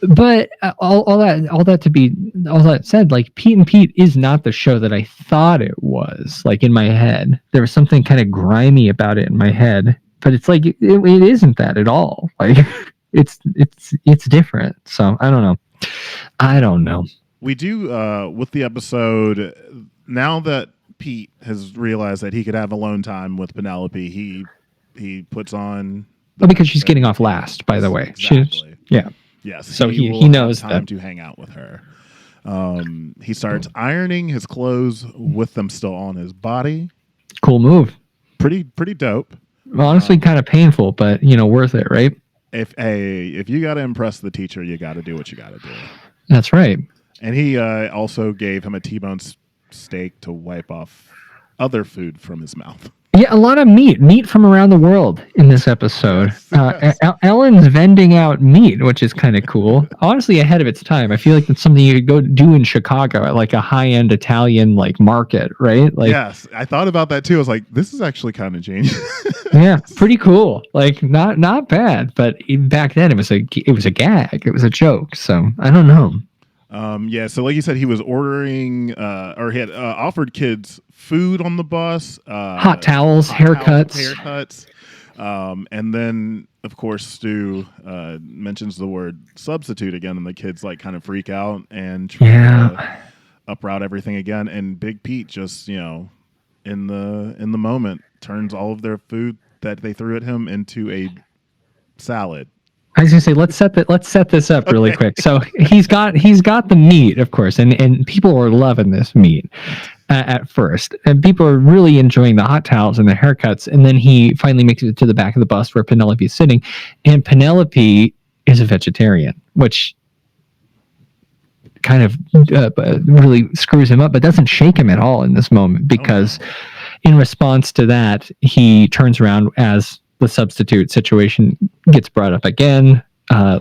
But all that said, like Pete and Pete is not the show that I thought it was. Like in my head, there was something kind of grimy about it in my head. But it's like it isn't that at all. Like it's different. So I don't know. We do with the episode now that Pete has realized that he could have alone time with Penelope. He puts on. Because she's getting off last, by the way. Exactly. Yes. So he knows have time that. to hang out with her. He starts ironing his clothes with them still on his body. Cool move. Pretty dope. Honestly, kind of painful, but worth it, right? If you got to impress the teacher, you got to do what you got to do. That's right. And he also gave him a T-bone steak to wipe off other food from his mouth. Yeah, a lot of meat from around the world in this episode. Yes. Ellen's vending out meat, which is kind of cool. Honestly, ahead of its time. I feel like that's something you could go do in Chicago at like a high-end Italian like market, right? Like, yes, I thought about that too. I was like, this is actually kind of genius. Yeah, pretty cool. Like not bad, but back then it was a gag. It was a joke. So I don't know. So like you said, he was ordering or he had offered kids food on the bus, hot towels, haircuts. And then of course Stu mentions the word substitute again, and the kids like kind of freak out and try to uproute everything again. And Big Pete just in the moment turns all of their food that they threw at him into a salad. I was gonna say let's set this up really quick. So he's got the meat, of course, and people are loving this meat at first, and people are really enjoying the hot towels and the haircuts. And then he finally makes it to the back of the bus where Penelope is sitting, and Penelope is a vegetarian, which kind of really screws him up, but doesn't shake him at all in this moment, because in response to that, he turns around as the substitute situation gets brought up again.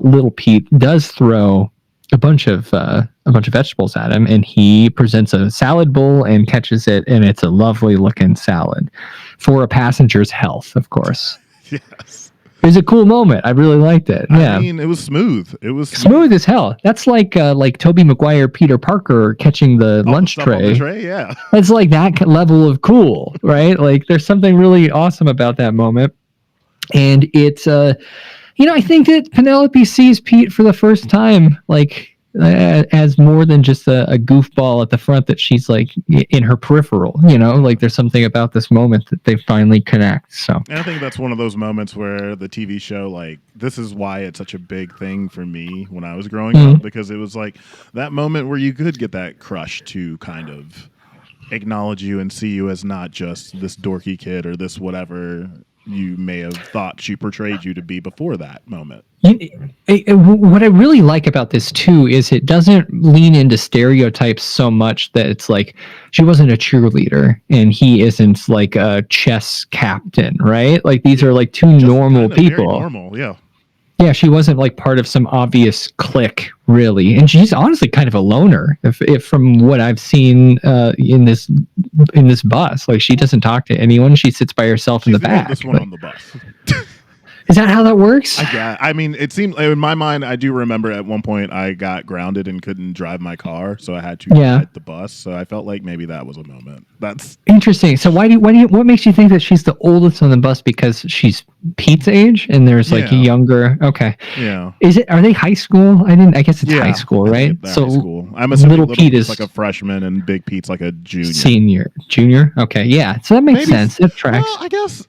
Little Pete does throw a bunch of vegetables at him, and he presents a salad bowl and catches it, and it's a lovely looking salad for a passenger's health, of course. Yes. It was a cool moment. I really liked it. Yeah. I mean, it was smooth. It was smooth as hell. That's like Tobey Maguire, Peter Parker catching the lunch tray. On the tray, yeah. It's like that level of cool, right? Like there's something really awesome about that moment. And it's, I think that Penelope sees Pete for the first time, like as more than just a goofball at the front, that she's like in her peripheral, like there's something about this moment that they finally connect. So and I think that's one of those moments where the TV show, like, this is why it's such a big thing for me when I was growing up, because it was like that moment where you could get that crush to kind of acknowledge you and see you as not just this dorky kid or this whatever you may have thought she portrayed you to be before that moment. What I really like about this too is it doesn't lean into stereotypes so much that it's like she wasn't a cheerleader and he isn't like a chess captain, right? Like these are like two normal people. Very normal, yeah. Yeah, she wasn't like part of some obvious clique, really, and she's honestly kind of a loner. If from what I've seen in this bus, like she doesn't talk to anyone. She sits by herself in the back. This one on the bus. Is that how that works? I mean, it seemed in my mind. I do remember at one point I got grounded and couldn't drive my car, so I had to ride the bus. So I felt like maybe that was a moment. That's interesting. So what makes you think that she's the oldest on the bus? Because she's Pete's age, and there's like a younger. Okay. Yeah. Are they high school? I guess it's high school, right? So high school. I'm assuming little Pete is like a freshman and Big Pete's like a junior. Junior. Okay. Yeah. So that makes sense. It tracks. Well, I guess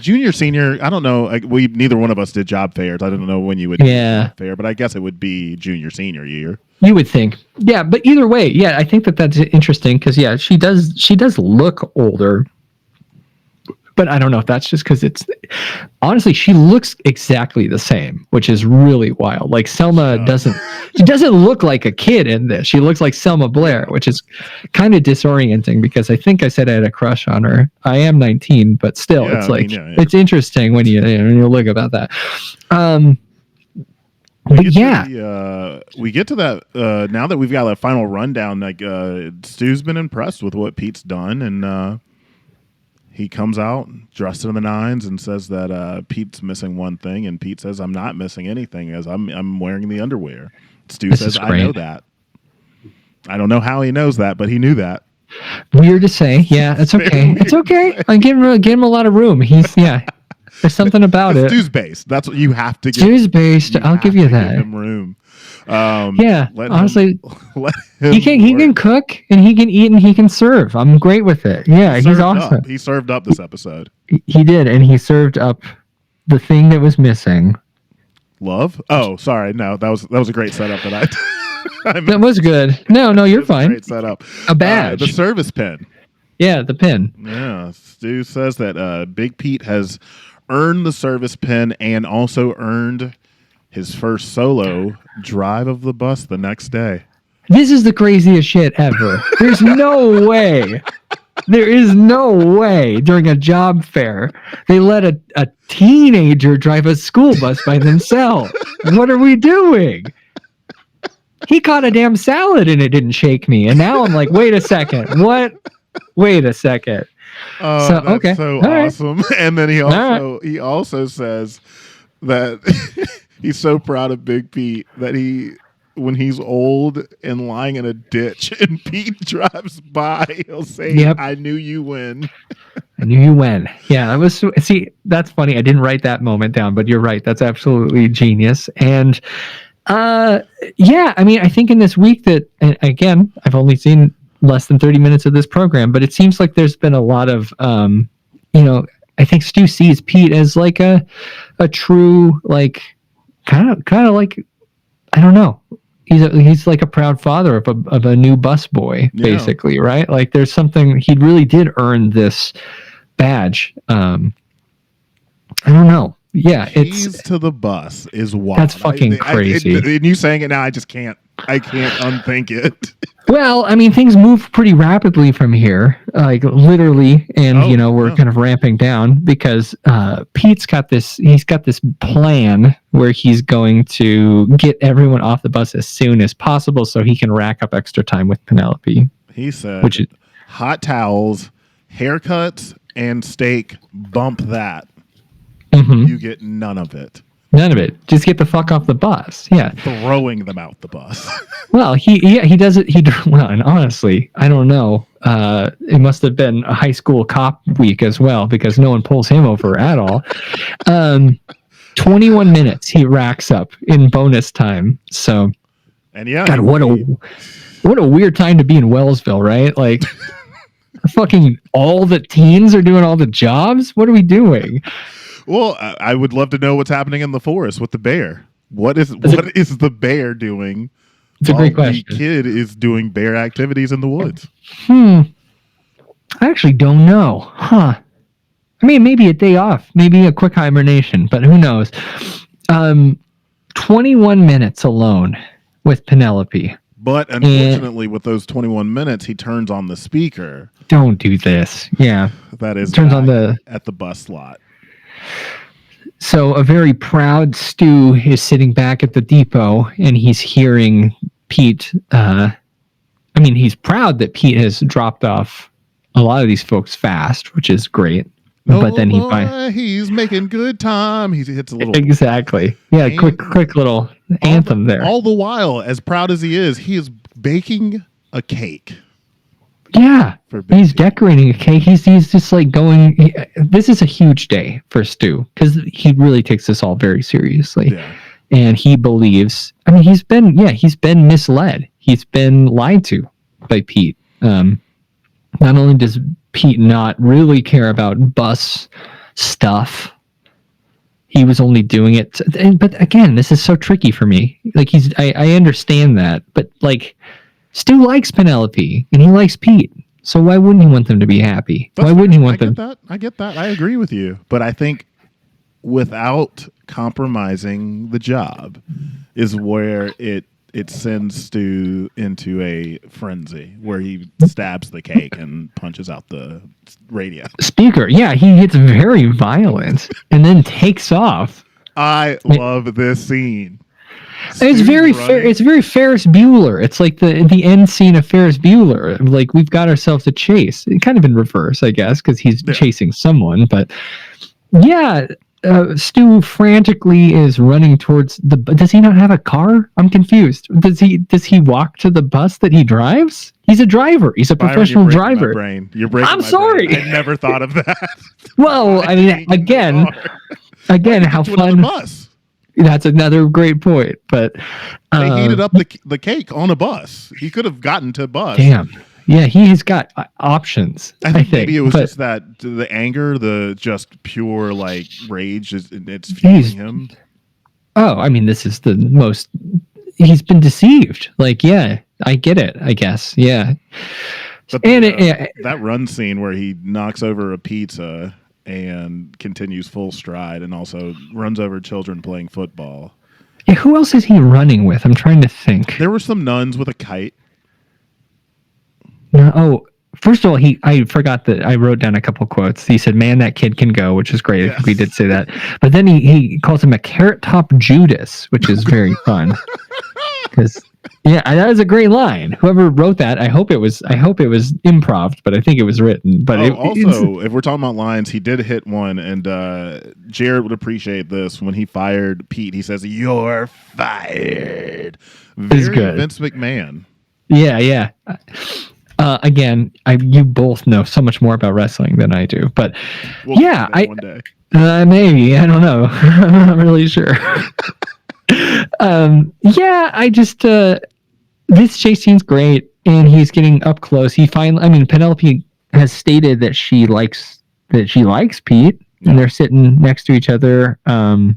junior, senior. I don't know. Neither one of us did job fairs. I don't know when you would do job fair, but I guess it would be junior, senior year. You would think. Yeah, but either way, I think that's interesting because she does look older. But I don't know if that's just because honestly, she looks exactly the same, which is really wild. Like Selma doesn't look like a kid in this. She looks like Selma Blair, which is kind of disorienting because I think I said I had a crush on her. I am 19, but still, it's like, it's interesting when you look about that. We get to that now that we've got a final rundown. Like Stu's been impressed with what Pete's done, and he comes out dressed to the nines and says that Pete's missing one thing, and Pete says, "I'm not missing anything, as I'm wearing the underwear." Stu says, "I know that." I don't know how he knows that, but he knew that. Weird to say, yeah. It's okay. It's okay. I give him a lot of room. There's something about it. Stu's based. That's what you have to give. Stu's based. I'll give you that. Give him room. Yeah, honestly, let him he can cook and he can eat and he can serve. I'm great with it. Yeah, he's awesome. He served up this episode. He did, and he served up the thing that was missing. Love? Oh, sorry. No, that was a great setup that that was good. No, you're fine. Great setup. A badge. The service pin. Yeah, the pin. Yeah, Stu says that Big Pete has earned the service pin and also earned his first solo drive of the bus the next day. This is the craziest shit ever. There's no way. There is no way during a job fair they let a teenager drive a school bus by themselves. What are we doing? He caught a damn salad and it didn't shake me. And now I'm like, wait a second. What? Wait a second. Oh, so, that's okay. so All awesome. Right. And then he also says that he's so proud of Big Pete that when he's old and lying in a ditch and Pete drives by, he'll say, yep. I knew you win. I knew you win. Yeah, that was, see, that's funny. I didn't write that moment down, but you're right. That's absolutely genius. And yeah, I mean, I think in this week that, and again, I've only seen less than 30 minutes of this program, but it seems like there's been a lot of, I think Stu sees Pete as like a true, like, kind of like, I don't know. He's like a proud father of a new bus boy, basically, right? Like there's something, he really did earn this badge. I don't know. Yeah, Keys to the bus is wild. That's fucking crazy. And you saying it now, I can't unthink it. Well, I mean, things move pretty rapidly from here, like literally, and we're kind of ramping down because Pete's got this. He's got this plan where he's going to get everyone off the bus as soon as possible, so he can rack up extra time with Penelope. He said, "Hot towels, haircuts, and steak. Bump that. Mm-hmm. You get none of it." None of it. Just get the fuck off the bus. Yeah. Throwing them out the bus. Well, he does it. Well, and honestly, I don't know. It must have been a high school cop week as well because no one pulls him over at all. 21 minutes he racks up in bonus time. So, and yeah, God, what a weird time to be in Wellsville, right? Like, fucking all the teens are doing all the jobs. What are we doing? Well, I would love to know what's happening in the forest with the bear. What is the bear doing? It's a great question. The kid is doing bear activities in the woods. I actually don't know. Huh. I mean, maybe a day off, maybe a quick hibernation, but who knows? 21 minutes alone with Penelope. But unfortunately, with those 21 minutes, he turns on the speaker. Don't do this. Yeah. That is turns on at the bus slot. So a very proud Stu is sitting back at the depot and he's hearing Pete. He's proud that Pete has dropped off a lot of these folks fast, which is great. But then he's making good time. He hits a little exactly. Yeah, quick little anthem there. All the while, as proud as he is baking a cake. Yeah, he's decorating a cake. He's just like going. This is a huge day for Stu because he really takes this all very seriously, and he believes. I mean, he's been misled. He's been lied to by Pete. Not only does Pete not really care about bus stuff, he was only doing it. But again, this is so tricky for me. Like I understand that, but like. Stu likes Penelope, and he likes Pete. So why wouldn't he want them to be happy? Why wouldn't he want them? I get that. I agree with you. But I think without compromising the job is where it sends Stu into a frenzy where he stabs the cake and punches out the radio. Speaker, yeah, he gets very violent and then takes off. I love this scene. It's very It's very Ferris Bueller. It's like the end scene of Ferris Bueller. Like we've got ourselves a chase, kind of in reverse, I guess, because he's chasing someone. But yeah, Stu frantically is running towards the. Does he not have a car? I'm confused. Does he walk to the bus that he drives? He's a driver. He's a professional driver. You're breaking I'm sorry. Brain. I never thought of that. Well, I mean, again, how fun. Bus. That's another great point. But they heated up the cake on a bus. He could have gotten to bus. Damn. Yeah, he has got options. I think maybe it was just that the anger, the just pure like rage, it's fueling him. Oh, I mean, this is the most. He's been deceived. Like, yeah, I get it. I guess, yeah. But that run scene where he knocks over a pizza and continues full stride, and also runs over children playing football. Yeah, who else is he running with? I'm trying to think. There were some nuns with a kite. No, oh, first of all, I forgot that I wrote down a couple quotes. He said, "Man, that kid can go," which is great. Yes. We did say that. But then he calls him a carrot top Judas, which is very fun. Because that was a great line. Whoever wrote that, I hope it was improv, but I think it was written. But also, if we're talking about lines, he did hit one, and Jared would appreciate this. When he fired Pete, he says, "You're fired." Very good. Vince McMahon. Yeah. Again, you both know so much more about wrestling than I do, but one day. Maybe, I don't know. I'm not really sure. I just this chase scene's great, and he's getting up close. Penelope has stated that she likes Pete, and they're sitting next to each other. I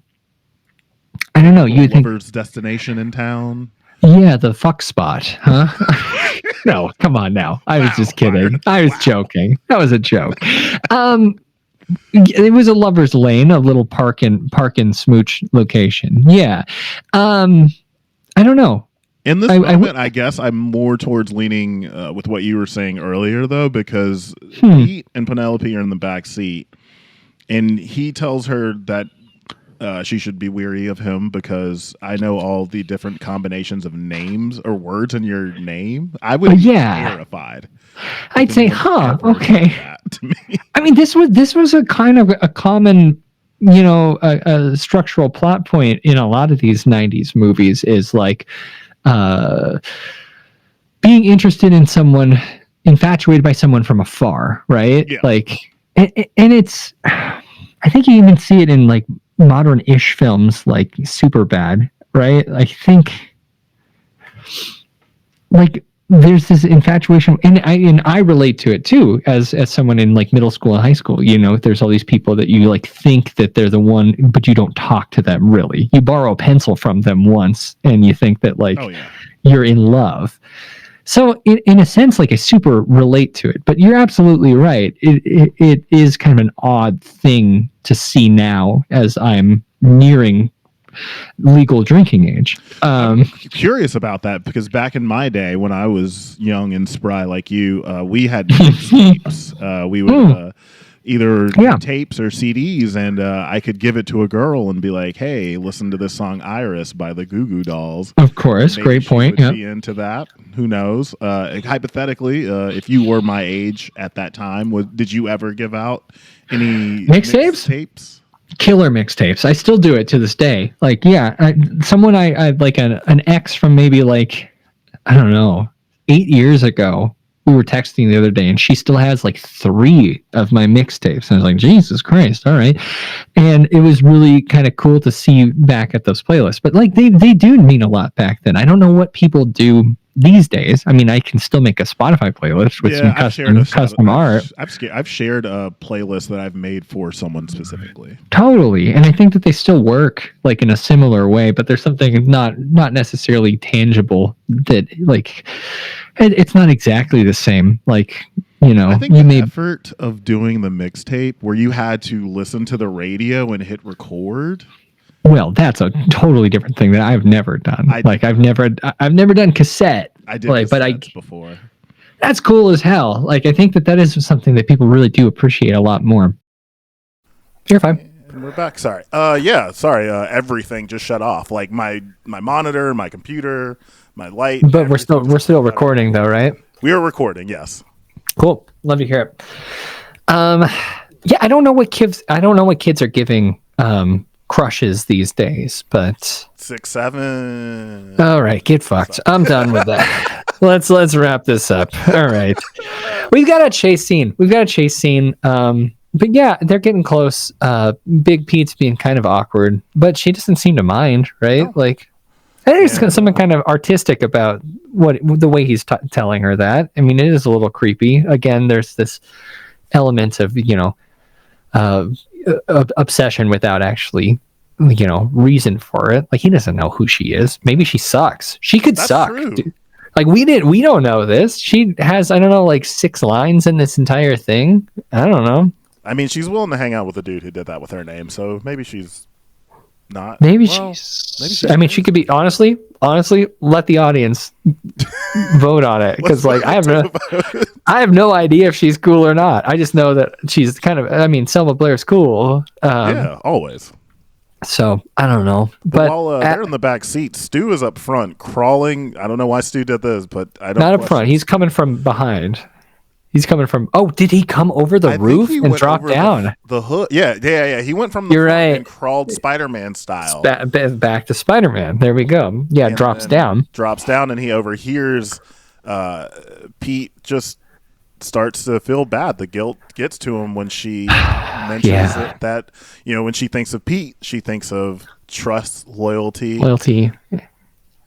don't know. You think lover's destination in town? Yeah, the fuck spot, huh? No, come on now. I was just kidding. I was joking. That was a joke. It was a lover's lane, a little park and smooch location. Yeah. I don't know. In this moment, I guess I'm more towards leaning with what you were saying earlier, though, because Pete and Penelope are in the back seat, and he tells her that she should be weary of him because I know all the different combinations of names or words in your name. I would be terrified. I'd say, okay. I mean, this was a kind of a common, a structural plot point in a lot of these 90s movies is like being interested in someone, infatuated by someone from afar, right? Yeah. Like, and it's, I think you even see it in like modern-ish films like Superbad, right? I think like there's this infatuation, and I relate to it too as someone in like middle school and high school. There's all these people that you like think that they're the one, but you don't talk to them really. You borrow a pencil from them once, and you think that like you're in love. So in a sense, like I super relate to it, but you're absolutely right. It is kind of an odd thing to see now as I'm nearing legal drinking age. I'm curious about that because back in my day when I was young and spry like you, we had tapes. We would either tapes or CDs, and I could give it to a girl and be like, "Hey, listen to this song Iris by the Goo Goo Dolls." Of course, great point. Be into that. Who knows? Hypothetically, if you were my age at that time, did you ever give out any mixtapes? Killer mixtapes. I still do it to this day. Like, someone I like an ex from maybe like, I don't know, 8 years ago. We were texting the other day, and she still has like 3 of my mixtapes. And I was like, Jesus Christ, all right. And it was really kind of cool to see back at those playlists. But like they do mean a lot back then. I don't know what people do these days. I mean, I can still make a Spotify playlist with some custom art. I've shared a playlist that I've made for someone specifically. Totally. And I think that they still work like in a similar way, but there's something not necessarily tangible that like it's not exactly the same. Like, I think the effort of doing the mixtape where you had to listen to the radio and hit record. Well, that's a totally different thing that I've never done. I've never done cassette. I did cassettes before. That's cool as hell. Like, I think that is something that people really do appreciate a lot more. You're fine. And we're back. Sorry. Sorry. Everything just shut off. Like my monitor, my computer, my light. But we're still recording though, right? We are recording. Yes. Cool. Love to hear it. I don't know what kids are giving crushes these days, but 6, 7. All right, get fucked. I'm done with that. Let's wrap this up. All right, we've got a chase scene. But yeah, they're getting close. Big Pete's being kind of awkward, but she doesn't seem to mind, right? No. Like, there's something kind of artistic about the way he's telling her that. I mean, it is a little creepy. Again, there's this element of, obsession without actually, reason for it. Like, he doesn't know who she is. Maybe she sucks. She could suck. Dude. Like, we don't know this. She has, I don't know, like 6 lines in this entire thing. I don't know. I mean, she's willing to hang out with a dude who did that with her name, so maybe she's not. Maybe she's I mean, she could be, honestly, let the audience vote on it, because like I have no idea if she's cool or not. I just know that she's kind of, I mean, Selma Blair's cool. Yeah, always. So I don't know, but while they're in the back seat, Stu is up front crawling. I don't know why Stu did this, but I don't. Not up front. He's coming from behind. He's coming from. Oh, did he come over the roof and drop down? The hood. Yeah. He went from the front and crawled Spider-Man style. Back to Spider-Man. There we go. Yeah, and drops down, and he overhears Pete just starts to feel bad. The guilt gets to him when she mentions that when she thinks of Pete, she thinks of trust, loyalty,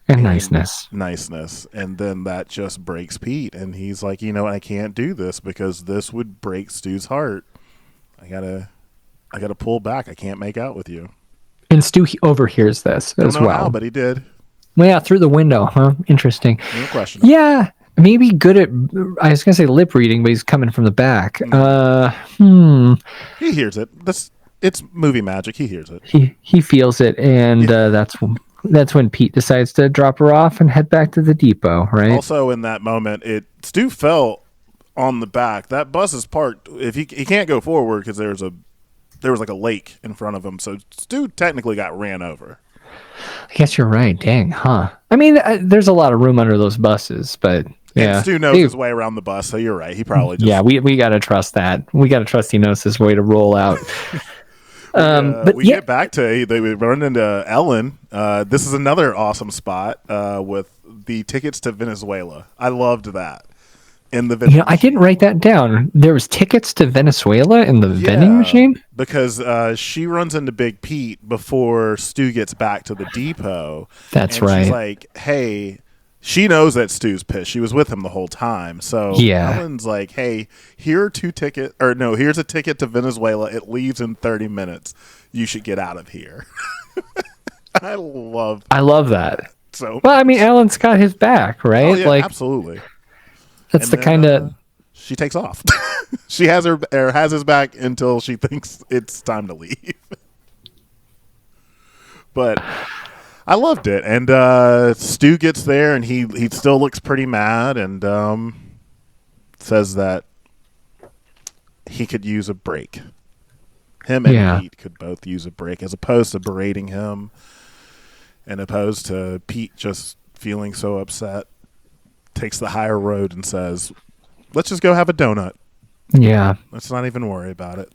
and niceness, and then that just breaks Pete, and he's like, I can't do this because this would break Stu's heart. I gotta pull back. I can't make out with you. And Stu overhears this as well. How, but he did. Well, yeah, through the window, huh? Interesting. No question. Yeah, maybe good at. I was gonna say lip reading, but he's coming from the back. He hears it. It's movie magic. He hears it. He feels it, and that's when Pete decides to drop her off and head back to the depot, right? Also, in that moment, Stu fell on the back. That bus is parked. If he can't go forward because there was like a lake in front of him, so Stu technically got ran over. I guess you're right. Dang, huh? I mean, there's a lot of room under those buses, but yeah. And Stu knows his way around the bus, so you're right. He probably just... Yeah, we got to trust that. We got to trust he knows his way to roll out. But we get back to they run into Ellen. This is another awesome spot with the tickets to Venezuela. I loved that in the vending I didn't write that down. There was tickets to Venezuela in the vending machine because she runs into Big Pete before Stu gets back to the depot. That's right. She's like, "Hey." She knows that Stu's pissed. She was with him the whole time. So Ellen's like, hey, here's a ticket to Venezuela. It leaves in 30 minutes. You should get out of here. I love that. So well, I mean, Ellen's got his back, right? Oh, yeah, absolutely. That's the kind of she takes off. She has his back until she thinks it's time to leave. But I loved it, and Stu gets there, and he still looks pretty mad, and says that he could use a break. Him and Pete could both use a break, as opposed to berating him, and opposed to Pete just feeling so upset. Takes the higher road and says, "Let's just go have a donut. Yeah, let's not even worry about it."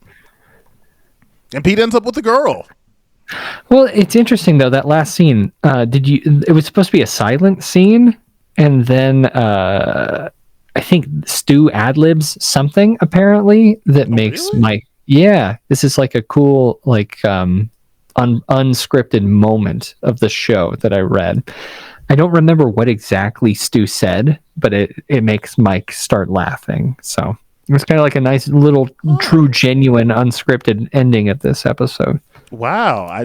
And Pete ends up with the girl. Well, it's interesting though, that last scene. It was supposed to be a silent scene, and then I think Stu ad-libs something apparently that makes Mike. Yeah, this is like a cool unscripted moment of the show that I read. I don't remember what exactly Stu said, but it makes Mike start laughing. So it was kind of like a nice little true, genuine, unscripted ending of this episode. Wow.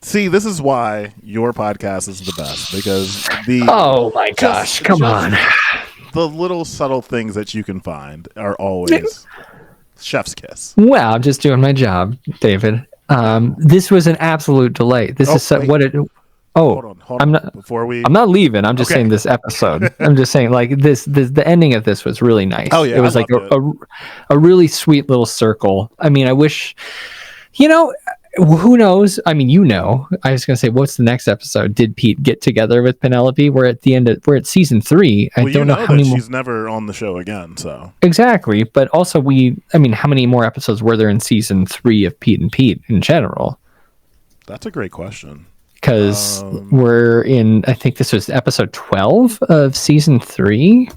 See, this is why your podcast is the best, because oh my gosh, come on. The little subtle things that you can find are always chef's kiss. Well, I'm just doing my job, David. This was an absolute delight. This is what it hold on. I'm not leaving. I'm just saying this episode. I'm just saying the ending of this was really nice. Oh yeah. It was a really sweet little circle. I mean, I wish, who knows? I mean, I was going to say, what's the next episode? Did Pete get together with Penelope? We're at season 3. I don't know how many more. She's never on the show again, so. Exactly. But also how many more episodes were there in season 3 of Pete and Pete in general? That's a great question. Because we're in, I think this was episode 12 of season 3.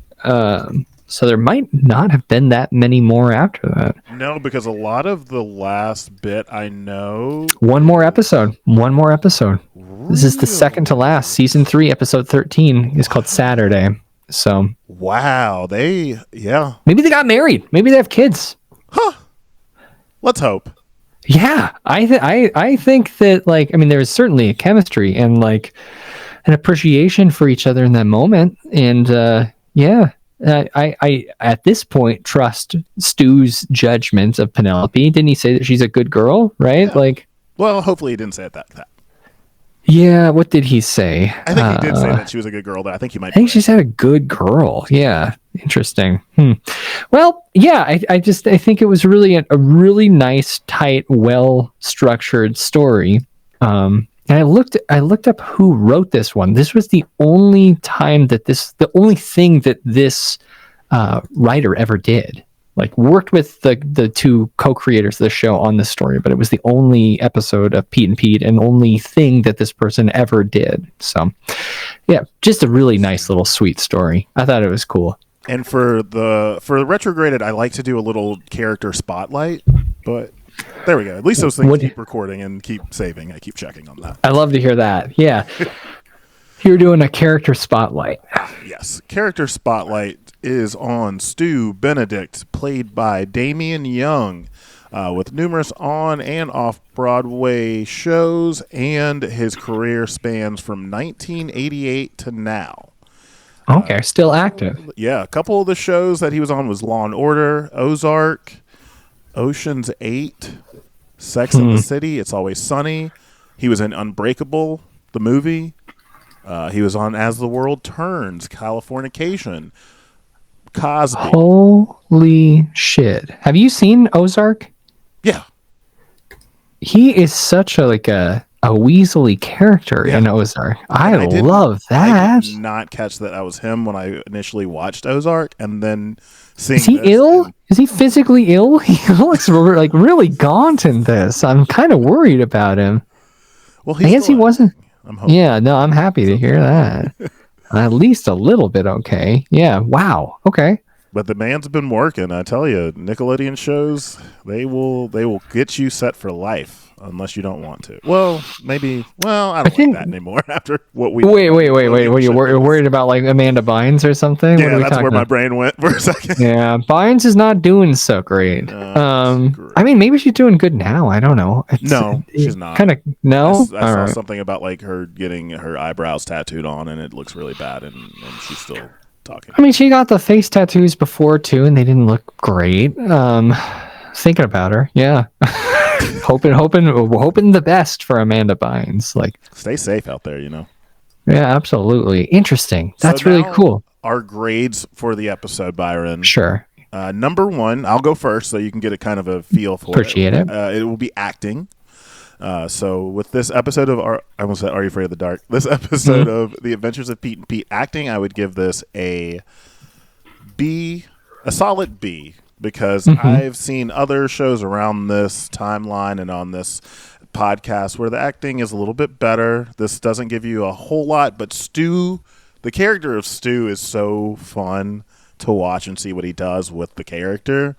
So there might not have been that many more after that. No, because a lot of the last bit I know. One more episode. Really? This is the second to last. Season 3, episode 13 is called Saturday. So. Wow. Maybe they got married. Maybe they have kids. Huh. Let's hope. Yeah. I think that, like, I mean, there is certainly a chemistry and, like, an appreciation for each other in that moment. And, I at this point trust Stu's judgment of Penelope. Didn't he say that she's a good girl, right? Yeah. Like, well, hopefully he didn't say it that. Yeah, what did he say? I think he did say that she was a good girl, but I think he might. I think she said a good girl. Yeah, interesting. Well, yeah, I think it was really a really nice, tight, well structured story. And I looked up who wrote this one. This was the only thing that this writer ever did. Like, worked with the two co-creators of the show on this story, but it was the only episode of Pete and Pete and only thing that this person ever did. So, yeah, just a really nice little sweet story. I thought it was cool. And for the Retrograded, I like to do a little character spotlight, but there we go. At least those things keep recording and keep saving. I keep checking on that. I love to hear that. Yeah. You're doing a character spotlight. Yes. Character spotlight is on Stu Benedict, played by Damian Young, with numerous on and off Broadway shows, and his career spans from 1988 to now. Okay, still active. Yeah, a couple of the shows that he was on was Law and Order, Ozark, Ocean's 8, Sex and the City, It's Always Sunny. He was in Unbreakable, the movie. He was on As the World Turns, Californication, Cosby. Holy shit. Have you seen Ozark? Yeah. He is such a weaselly character in Ozark. I love that. I did not catch that was him when I initially watched Ozark, and then seeing. Is he ill? Is he physically ill? He looks like really gaunt in this. I'm kind of worried about him. Well, I guess he wasn't. Yeah, no, I'm happy to hear that. At least a little bit okay. Yeah. Wow. Okay. But the man's been working. I tell you, Nickelodeon shows, they will get you set for life unless you don't want to. Well, maybe. Well, I don't like that anymore after what we. Wait. What, you worried about, like Amanda Bynes or something? Yeah, that's where my brain went for a second. Yeah, Bynes is not doing so great. I mean, maybe she's doing good now. I don't know. No, she's not. Kind of no. I saw something about like her getting her eyebrows tattooed on, and it looks really bad, and she's still talking. I mean, she got the face tattoos before too, and they didn't look great. Thinking about her, yeah. hoping the best for Amanda Bynes. Like, stay safe out there, you know. Yeah, absolutely. Interesting. That's so really cool. Our grades for the episode, Byron. Sure. Number 1, I'll go first so you can get a kind of a feel for Appreciate it. It will be acting. So with this episode of I almost said Are You Afraid of the Dark? This episode of The Adventures of Pete and Pete, acting, I would give this a B, a solid B, because I've seen other shows around this timeline and on this podcast where the acting is a little bit better. This doesn't give you a whole lot, but Stu, the character of Stu, is so fun to watch and see what he does with the character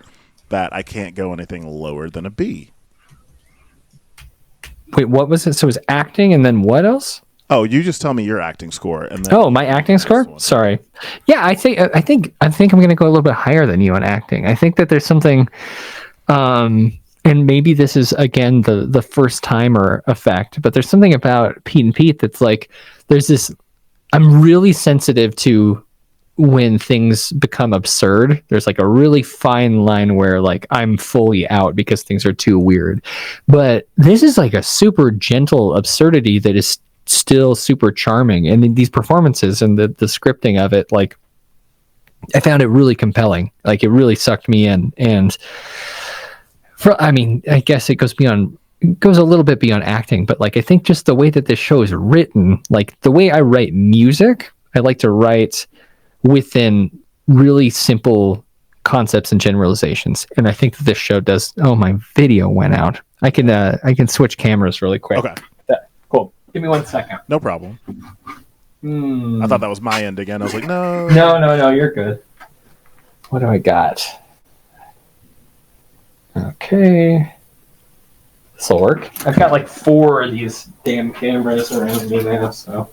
that I can't go anything lower than a B. Wait, what was it? So it was acting, and then what else? Oh, you just tell me your acting score, and then my acting score. Sorry. Yeah, I think I'm going to go a little bit higher than you on acting. I think that there's something, and maybe this is again the first timer effect, but there's something about Pete and Pete that's like there's this. I'm really sensitive to when things become absurd. There's like a really fine line where like I'm fully out because things are too weird. But this is like a super gentle absurdity that is still super charming. And these performances and the scripting of it, like I found it really compelling. Like it really sucked me in. And I guess it goes a little bit beyond acting, but like I think just the way that this show is written, like the way I write music, I like to write within really simple concepts and generalizations, and I think that this show does. Oh, my video went out. I can switch cameras really quick. Okay, cool. Give me 1 second. No problem. I thought that was my end again. I was like, no, you're good. What do I got? Okay. This'll work. I've got like 4 of these damn cameras around me now, so.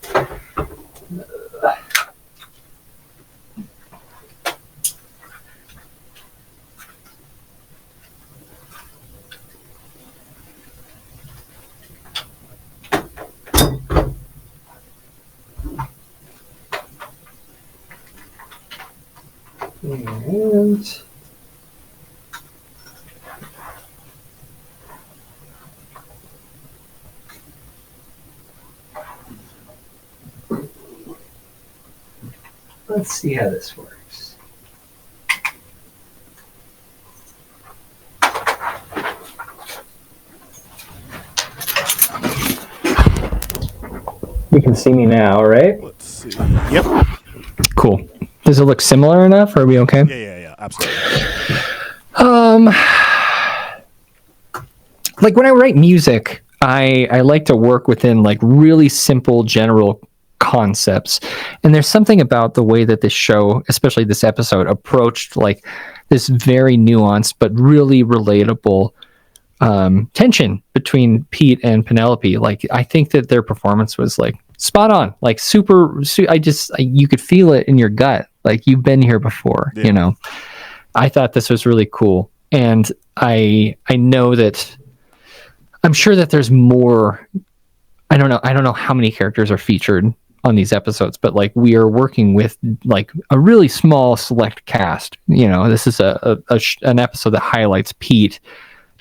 And let's see how this works. You can see me now, right? Let's see. Yep. Cool. Does it look similar enough? Are we okay? Yeah. Absolutely. Like when I write music, I like to work within like really simple general concepts. And there's something about the way that this show, especially this episode, approached like this very nuanced but really relatable tension between Pete and Penelope. Like I think that their performance was like spot on, like super you could feel it in your gut, like you've been here before. You know, I thought this was really cool, and I know that I'm sure that there's more. I don't know how many characters are featured on these episodes, but like we are working with like a really small select cast. You know, this is an episode that highlights Pete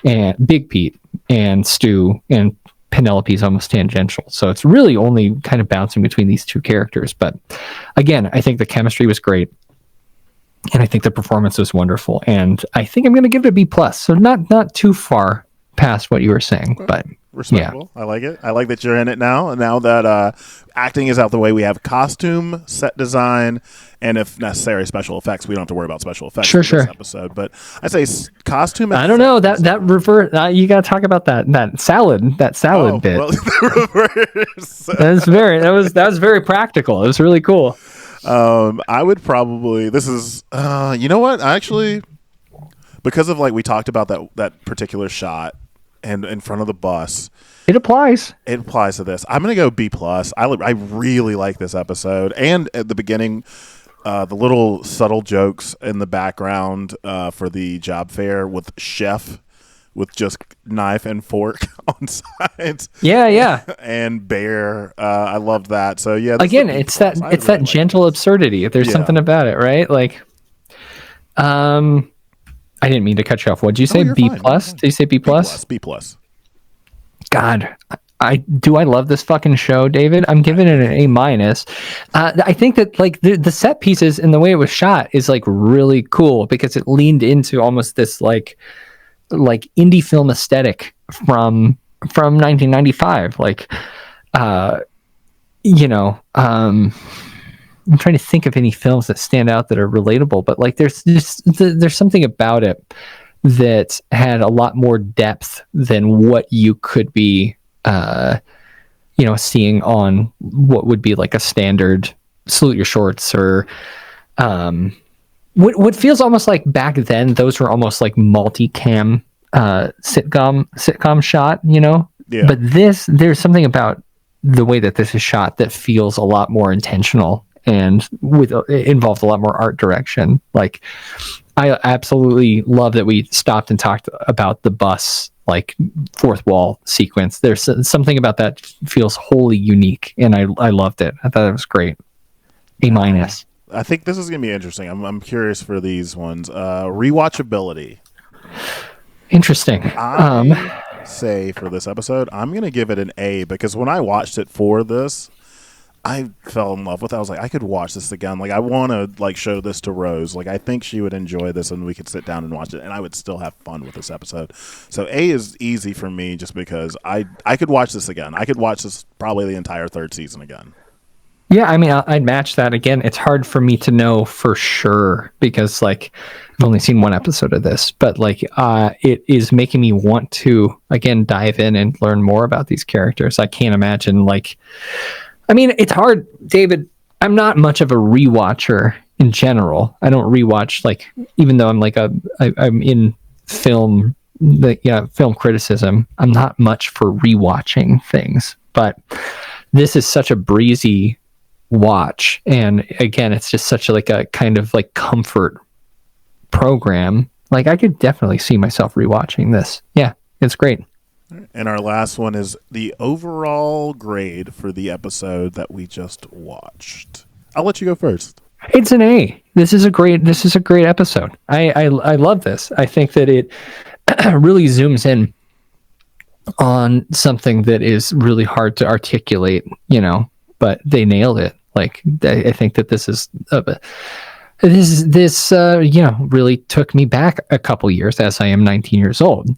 and Big Pete and Stu, and Penelope's almost tangential. So it's really only kind of bouncing between these two characters. But again, I think the chemistry was great, and I think the performance was wonderful. And I think I'm going to give it a B+. So not too far past what you were saying, but respectable. Yeah. I like it. I like that you're in it now. And now that acting is out the way, we have costume, set design, and if necessary, special effects. We don't have to worry about special effects in this episode. But I say costume. And I don't know that revert. You got to talk about that salad bit. Well, that was very practical. It was really cool. I would probably. This is. You know what? Actually, because of like we talked about that particular shot. And in front of the bus, it applies to this. I'm gonna go B+. I really like this episode, and at the beginning, the little subtle jokes in the background for the job fair with chef with just knife and fork on sides. Yeah. And bear. I loved that. So yeah. Again, it's that really gentle absurdity. There's something about it, right? Like, I didn't mean to cut you off. What'd you say? B+? Did you say B+? B+. God, I love this fucking show, David. I'm giving it an A-. I think that like the set pieces and the way it was shot is like really cool because it leaned into almost this like indie film aesthetic from 1995. Like, I'm trying to think of any films that stand out that are relatable, but like there's something about it that had a lot more depth than what you could be, seeing on what would be like a standard Salute Your Shorts or what feels almost like back then. Those were almost like multicam sitcom shot, you know. Yeah. But there's something about the way that this is shot that feels a lot more intentional. And it involved a lot more art direction. Like, I absolutely love that we stopped and talked about the bus, like fourth wall sequence. There's something about that feels wholly unique, and I loved it. I thought it was great. A-. I think this is gonna be interesting. I'm curious for these ones. Rewatchability. Interesting. I say for this episode, I'm gonna give it an A because when I watched it for this, I fell in love with it. I was like, I could watch this again. Like, I want to like show this to Rose. Like, I think she would enjoy this, and we could sit down and watch it, and I would still have fun with this episode. So A is easy for me, just because I could watch this again. I could watch this probably the entire third season again. Yeah, I mean, I'd match that again. It's hard for me to know for sure because like I've only seen one episode of this, but like it is making me want to again dive in and learn more about these characters. I can't imagine like. I mean, it's hard, David. I'm not much of a rewatcher in general. I don't rewatch, like, even though I'm in film, film criticism. I'm not much for rewatching things, but this is such a breezy watch, and again, it's just such a kind of like comfort program. Like, I could definitely see myself rewatching this. Yeah, it's great. And our last one is the overall grade for the episode that we just watched. I'll let you go first. It's an A. This is a great episode. I love this. I think that it really zooms in on something that is really hard to articulate, but they nailed it. Like, I think that this is really took me back a couple years, as I am 19 years old.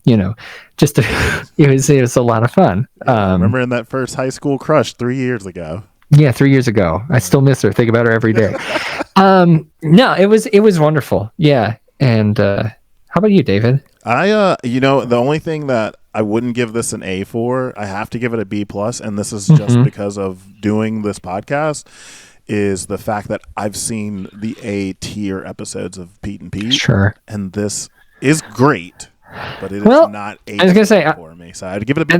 Just it was a lot of fun. Remember in that first high school crush 3 years ago? Yeah, 3 years ago. I still miss her. Think about her every day. No, it was wonderful. Yeah. And how about you, David? The only thing that I wouldn't give this an A for, I have to give it a B+, and this is just because of doing this podcast, is the fact that I've seen the A tier episodes of Pete and Pete. Sure. And this is great, but it is not A I was gonna say, for me, so I'd give it a B+.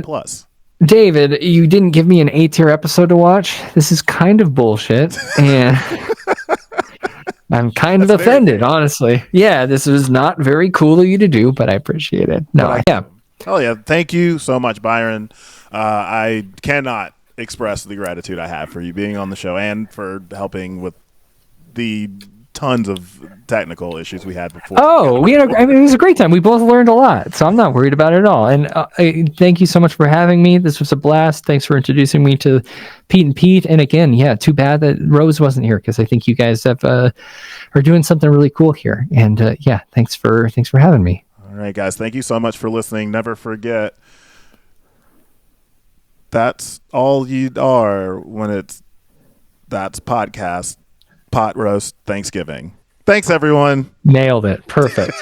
David, you didn't give me an A tier episode to watch. This is kind of bullshit, and I'm kind of offended, honestly. Yeah, this was not very cool of you to do, but I appreciate it. Oh yeah, thank you so much, Byron. I cannot express the gratitude I have for you being on the show and for helping with the tons of technical issues we had before. Oh, it was a great time. We both learned a lot, so I'm not worried about it at all. And thank you so much for having me. This was a blast. Thanks for introducing me to Pete and Pete. And again, yeah, too bad that Rose wasn't here, because I think you guys are doing something really cool here. And thanks for having me. All right, guys, thank you so much for listening. Never forget, that's all you are when that's podcast, pot roast, Thanksgiving. Thanks, everyone. Nailed it. Perfect.